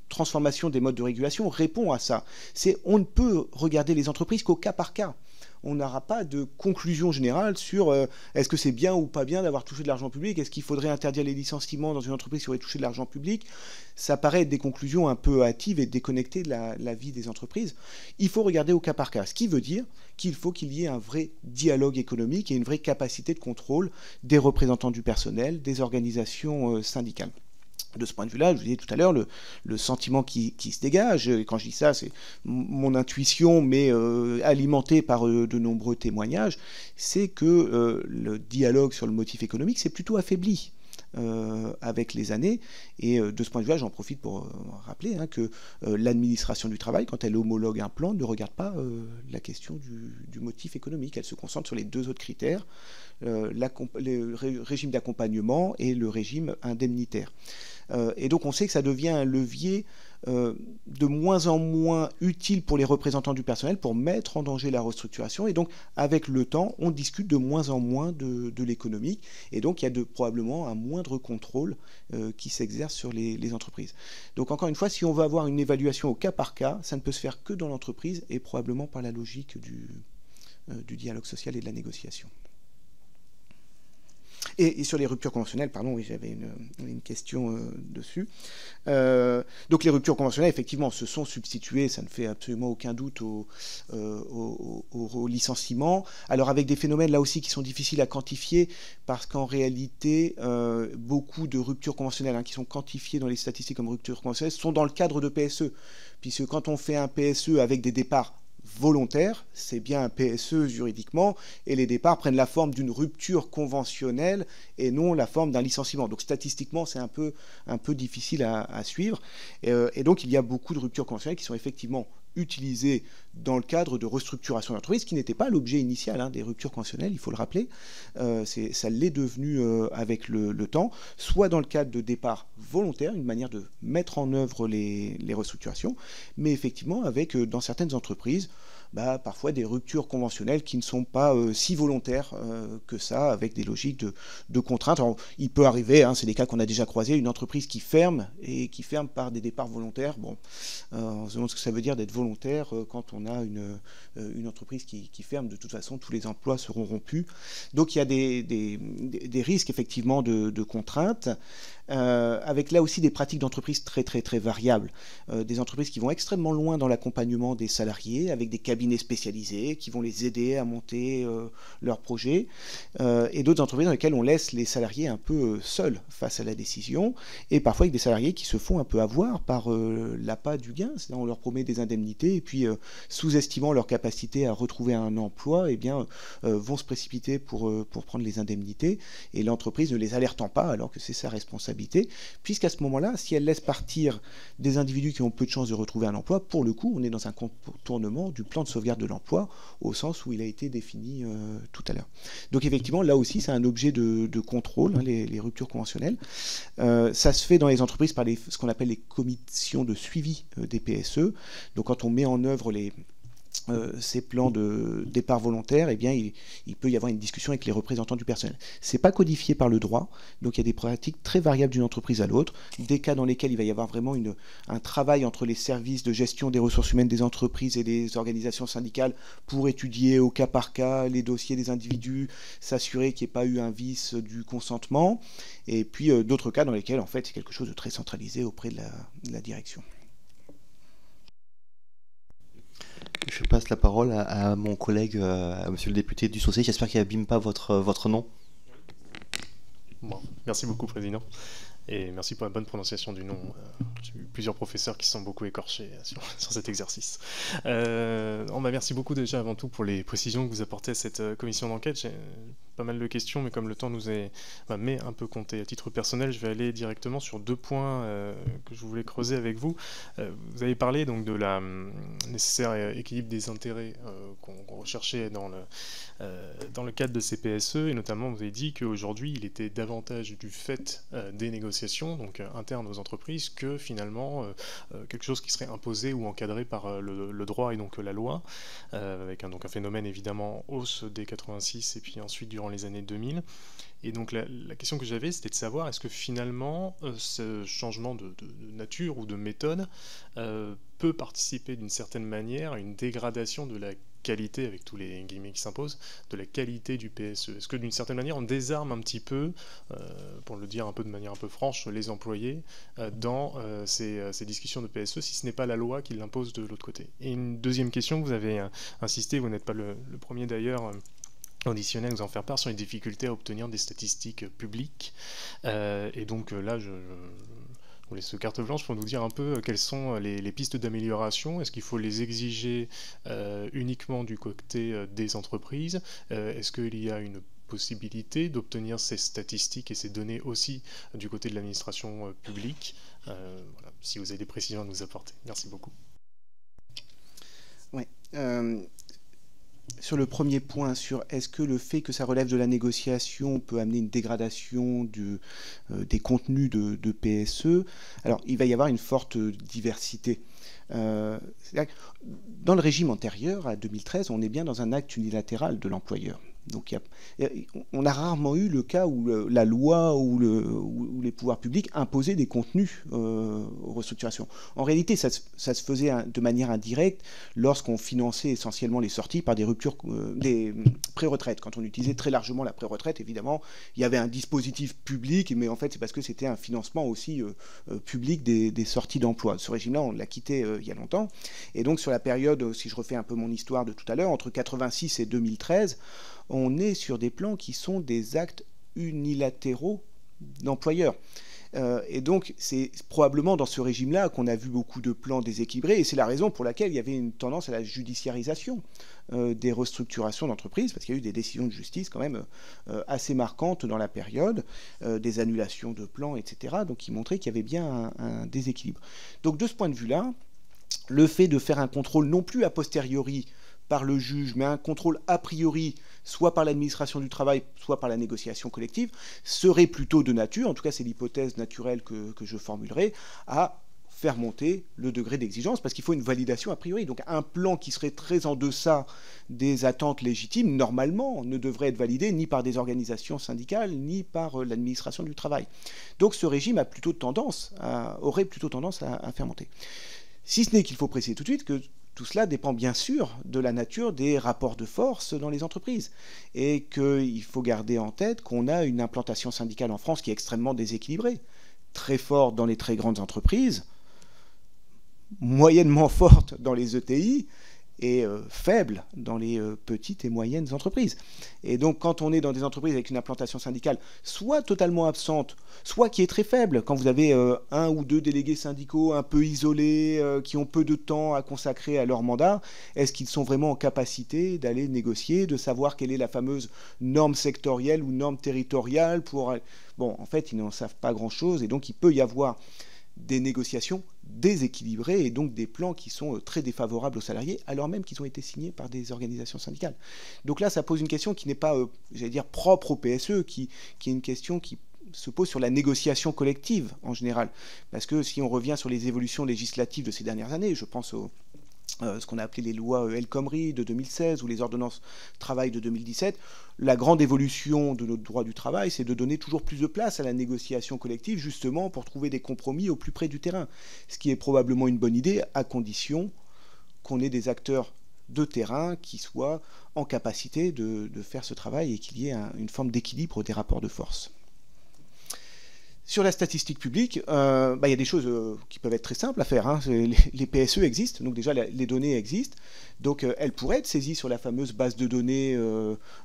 Speaker 2: transformation des modes de régulation répond à ça. On ne peut regarder les entreprises qu'au cas par cas. On n'aura pas de conclusion générale sur est-ce que c'est bien ou pas bien d'avoir touché de l'argent public, est-ce qu'il faudrait interdire les licenciements dans une entreprise qui aurait touché de l'argent public. Ça paraît être des conclusions un peu hâtives et déconnectées de la vie des entreprises. Il faut regarder au cas par cas, ce qui veut dire qu'il faut qu'il y ait un vrai dialogue économique et une vraie capacité de contrôle des représentants du personnel, des organisations syndicales. De ce point de vue-là, je vous disais tout à l'heure, le sentiment qui se dégage, et quand je dis ça, c'est mon intuition, mais alimentée par de nombreux témoignages, c'est que le dialogue sur le motif économique s'est plutôt affaibli avec les années. Et de ce point de vue-là, j'en profite pour rappeler que l'administration du travail, quand elle homologue un plan, ne regarde pas la question du motif économique. Elle se concentre sur les deux autres critères, le régime d'accompagnement et le régime indemnitaire. Et donc on sait que ça devient un levier de moins en moins utile pour les représentants du personnel pour mettre en danger la restructuration. Et donc avec le temps, on discute de moins en moins de l'économique. Et donc il y a probablement un moindre contrôle qui s'exerce sur les entreprises. Donc encore une fois, si on veut avoir une évaluation au cas par cas, ça ne peut se faire que dans l'entreprise et probablement par la logique du dialogue social et de la négociation. Et sur les ruptures conventionnelles, pardon, oui, j'avais une question dessus. Donc les ruptures conventionnelles, effectivement, se sont substituées, ça ne fait absolument aucun doute au licenciement. Alors avec des phénomènes là aussi qui sont difficiles à quantifier, parce qu'en réalité, beaucoup de ruptures conventionnelles qui sont quantifiées dans les statistiques comme ruptures conventionnelles sont dans le cadre de PSE, puisque quand on fait un PSE avec des départs volontaire, c'est bien un PSE juridiquement, et les départs prennent la forme d'une rupture conventionnelle et non la forme d'un licenciement. Donc statistiquement, c'est un peu difficile à suivre. Et donc il y a beaucoup de ruptures conventionnelles qui sont effectivement utilisées dans le cadre de restructuration d'entreprise, qui n'était pas l'objet initial des ruptures conventionnelles, il faut le rappeler. Ça l'est devenu avec le temps, soit dans le cadre de départ volontaire, une manière de mettre en œuvre les restructurations, mais effectivement avec, dans certaines entreprises, parfois des ruptures conventionnelles qui ne sont pas si volontaires que ça, avec des logiques de contraintes. Alors, il peut arriver, hein, c'est des cas qu'on a déjà croisés, une entreprise qui ferme, et qui ferme par des départs volontaires. Bon, on se demande ce que ça veut dire d'être volontaire quand on a une entreprise qui ferme. De toute façon, tous les emplois seront rompus. Donc il y a des risques effectivement de contraintes, avec là aussi des pratiques d'entreprise très très très variables. Des entreprises qui vont extrêmement loin dans l'accompagnement des salariés, avec des cabinets spécialisés qui vont les aider à monter leurs projets, et d'autres entreprises dans lesquelles on laisse les salariés un peu seuls face à la décision, et parfois avec des salariés qui se font un peu avoir par l'appât du gain. C'est-à-dire on leur promet des indemnités, et puis sous-estimant leur capacité à retrouver un emploi, eh bien, vont se précipiter pour prendre les indemnités, et l'entreprise ne les alertant pas alors que c'est sa responsabilité, puisqu'à ce moment-là, si elle laisse partir des individus qui ont peu de chances de retrouver un emploi, pour le coup, on est dans un contournement du plan de sauvegarde de l'emploi, au sens où il a été défini tout à l'heure. Donc effectivement, là aussi, c'est un objet de contrôle, hein, les ruptures conventionnelles. Ça se fait dans les entreprises par ce qu'on appelle les commissions de suivi des PSE. Donc quand on met en œuvre ces plans de départ volontaire, eh bien, il peut y avoir une discussion avec les représentants du personnel. Ce n'est pas codifié par le droit, donc il y a des pratiques très variables d'une entreprise à l'autre, des cas dans lesquels il va y avoir vraiment un travail entre les services de gestion des ressources humaines des entreprises et des organisations syndicales pour étudier au cas par cas les dossiers des individus, s'assurer qu'il n'y ait pas eu un vice du consentement, et puis d'autres cas dans lesquels en fait c'est quelque chose de très centralisé auprès de la direction.
Speaker 1: Je passe la parole à mon collègue, à monsieur le député du Saussay. J'espère qu'il n'abîme pas votre nom.
Speaker 6: Bon, merci beaucoup, Président. Et merci pour la bonne prononciation du nom. J'ai eu plusieurs professeurs qui se sont beaucoup écorchés sur cet exercice. Merci beaucoup déjà avant tout pour les précisions que vous apportez à cette commission d'enquête. J'ai pas mal de questions, mais comme le temps nous est un peu compté. À titre personnel, je vais aller directement sur deux points que je voulais creuser avec vous. Vous avez parlé donc de la nécessaire équilibre des intérêts qu'on recherchait dans le cadre de ces PSE, et notamment vous avez dit qu'aujourd'hui il était davantage du fait des négociations donc internes aux entreprises que finalement quelque chose qui serait imposé ou encadré par le droit et donc la loi, avec un phénomène évidemment en hausse dès 86 et puis ensuite durant les années 2000. Et donc la question que j'avais, c'était de savoir, est-ce que finalement ce changement de nature ou de méthode peut participer d'une certaine manière à une dégradation de la qualité, avec tous les guillemets qui s'imposent, de la qualité du PSE? Est-ce que d'une certaine manière on désarme un petit peu, pour le dire un peu de manière un peu franche, les employés dans ces discussions de PSE, si ce n'est pas la loi qui l'impose de l'autre côté? Et une deuxième question, vous avez insisté, vous n'êtes pas le premier d'ailleurs auditionné à nous en faire part, sur les difficultés à obtenir des statistiques publiques. Et donc là, je vous laisse carte blanche pour nous dire un peu quelles sont les pistes d'amélioration. Est-ce qu'il faut les exiger uniquement du côté des entreprises? Est-ce qu'il y a une possibilité d'obtenir ces statistiques et ces données aussi du côté de l'administration publique? Voilà, si vous avez des précisions à nous apporter. Merci beaucoup.
Speaker 2: Oui. Sur le premier point, sur est-ce que le fait que ça relève de la négociation peut amener une dégradation des contenus de PSE, alors il va y avoir une forte diversité. Dans le régime antérieur, à 2013, on est bien dans un acte unilatéral de l'employeur. Donc on a rarement eu le cas où la loi ou les pouvoirs publics imposaient des contenus aux restructurations. En réalité, ça se faisait de manière indirecte lorsqu'on finançait essentiellement les sorties par des ruptures, des pré-retraites. Quand on utilisait très largement la pré-retraite, évidemment, il y avait un dispositif public, mais en fait, c'est parce que c'était un financement aussi public des sorties d'emploi. Ce régime-là, on l'a quitté il y a longtemps. Et donc, sur la période, si je refais un peu mon histoire de tout à l'heure, entre 86 et 2013, on est sur des plans qui sont des actes unilatéraux d'employeurs. Et donc, c'est probablement dans ce régime-là qu'on a vu beaucoup de plans déséquilibrés, et c'est la raison pour laquelle il y avait une tendance à la judiciarisation des restructurations d'entreprises, parce qu'il y a eu des décisions de justice quand même assez marquantes dans la période, des annulations de plans, etc., donc qui montraient qu'il y avait bien un déséquilibre. Donc, de ce point de vue-là, le fait de faire un contrôle non plus a posteriori par le juge, mais un contrôle a priori, soit par l'administration du travail, soit par la négociation collective, serait plutôt de nature, en tout cas c'est l'hypothèse naturelle que je formulerai, à faire monter le degré d'exigence, parce qu'il faut une validation a priori. Donc un plan qui serait très en deçà des attentes légitimes, normalement, ne devrait être validé ni par des organisations syndicales, ni par l'administration du travail. Donc ce régime aurait plutôt tendance à faire monter. Si ce n'est qu'il faut préciser tout de suite que tout cela dépend bien sûr de la nature des rapports de force dans les entreprises, et qu'il faut garder en tête qu'on a une implantation syndicale en France qui est extrêmement déséquilibrée, très forte dans les très grandes entreprises, moyennement forte dans les ETI et faible dans les petites et moyennes entreprises. Et donc quand on est dans des entreprises avec une implantation syndicale soit totalement absente, soit qui est très faible, quand vous avez un ou deux délégués syndicaux un peu isolés, qui ont peu de temps à consacrer à leur mandat, est-ce qu'ils sont vraiment en capacité d'aller négocier, de savoir quelle est la fameuse norme sectorielle ou norme territoriale pour... Bon, en fait, ils n'en savent pas grand-chose, et donc il peut y avoir des négociations déséquilibrées et donc des plans qui sont très défavorables aux salariés, alors même qu'ils ont été signés par des organisations syndicales. Donc là, ça pose une question qui n'est pas, j'allais dire, propre au PSE, qui est une question qui se pose sur la négociation collective en général. Parce que si on revient sur les évolutions législatives de ces dernières années, je pense ce qu'on a appelé les lois El Khomri de 2016 ou les ordonnances travail de 2017, la grande évolution de notre droit du travail, c'est de donner toujours plus de place à la négociation collective, justement pour trouver des compromis au plus près du terrain. Ce qui est probablement une bonne idée, à condition qu'on ait des acteurs de terrain qui soient en capacité de faire ce travail et qu'il y ait une forme d'équilibre des rapports de force. Sur la statistique publique, y a des choses qui peuvent être très simples à faire. Hein. Les PSE existent, donc déjà les données existent. Donc elles pourraient être saisies sur la fameuse base de données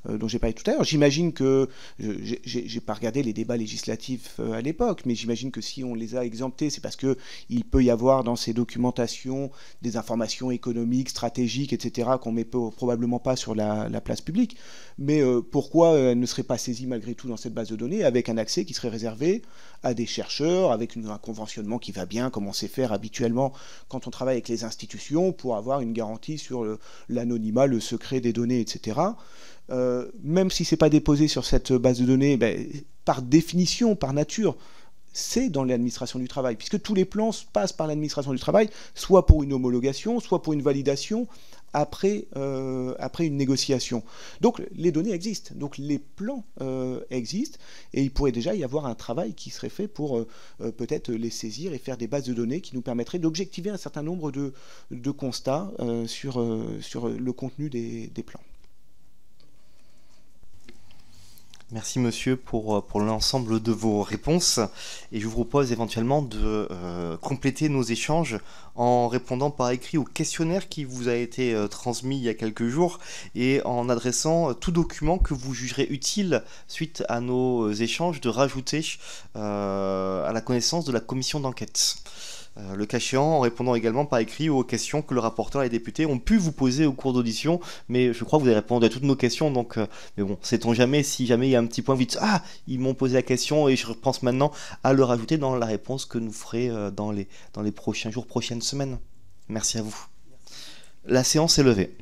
Speaker 2: dont j'ai parlé tout à l'heure. J'imagine que, j'ai pas regardé les débats législatifs à l'époque, mais j'imagine que si on les a exemptés, c'est parce qu'il peut y avoir dans ces documentations des informations économiques, stratégiques, etc., qu'on ne met probablement pas sur la place publique. Mais pourquoi elles ne seraient pas saisies malgré tout dans cette base de données, avec un accès qui serait réservé à des chercheurs, avec un conventionnement qui va bien, comme on sait faire habituellement quand on travaille avec les institutions, pour avoir une garantie sur l'anonymat, le secret des données, etc. Même si ce n'est pas déposé sur cette base de données, par définition, par nature, c'est dans l'administration du travail, puisque tous les plans passent par l'administration du travail, soit pour une homologation, soit pour une validation, après une négociation. Donc les données existent, donc les plans existent, et il pourrait déjà y avoir un travail qui serait fait pour peut-être les saisir et faire des bases de données qui nous permettraient d'objectiver un certain nombre de constats sur le contenu des plans.
Speaker 1: Merci monsieur pour l'ensemble de vos réponses, et je vous propose éventuellement de compléter nos échanges en répondant par écrit au questionnaire qui vous a été transmis il y a quelques jours, et en adressant tout document que vous jugerez utile suite à nos échanges de rajouter à la connaissance de la commission d'enquête. Le cas échéant, en répondant également par écrit aux questions que le rapporteur et les députés ont pu vous poser au cours d'audition, mais je crois que vous avez répondu à toutes nos questions, donc mais bon, sait-on jamais, si jamais il y a un petit point vite, ils m'ont posé la question et je pense maintenant à le rajouter dans la réponse que nous ferez dans les prochains jours, prochaines semaines. Merci à vous. La séance est levée.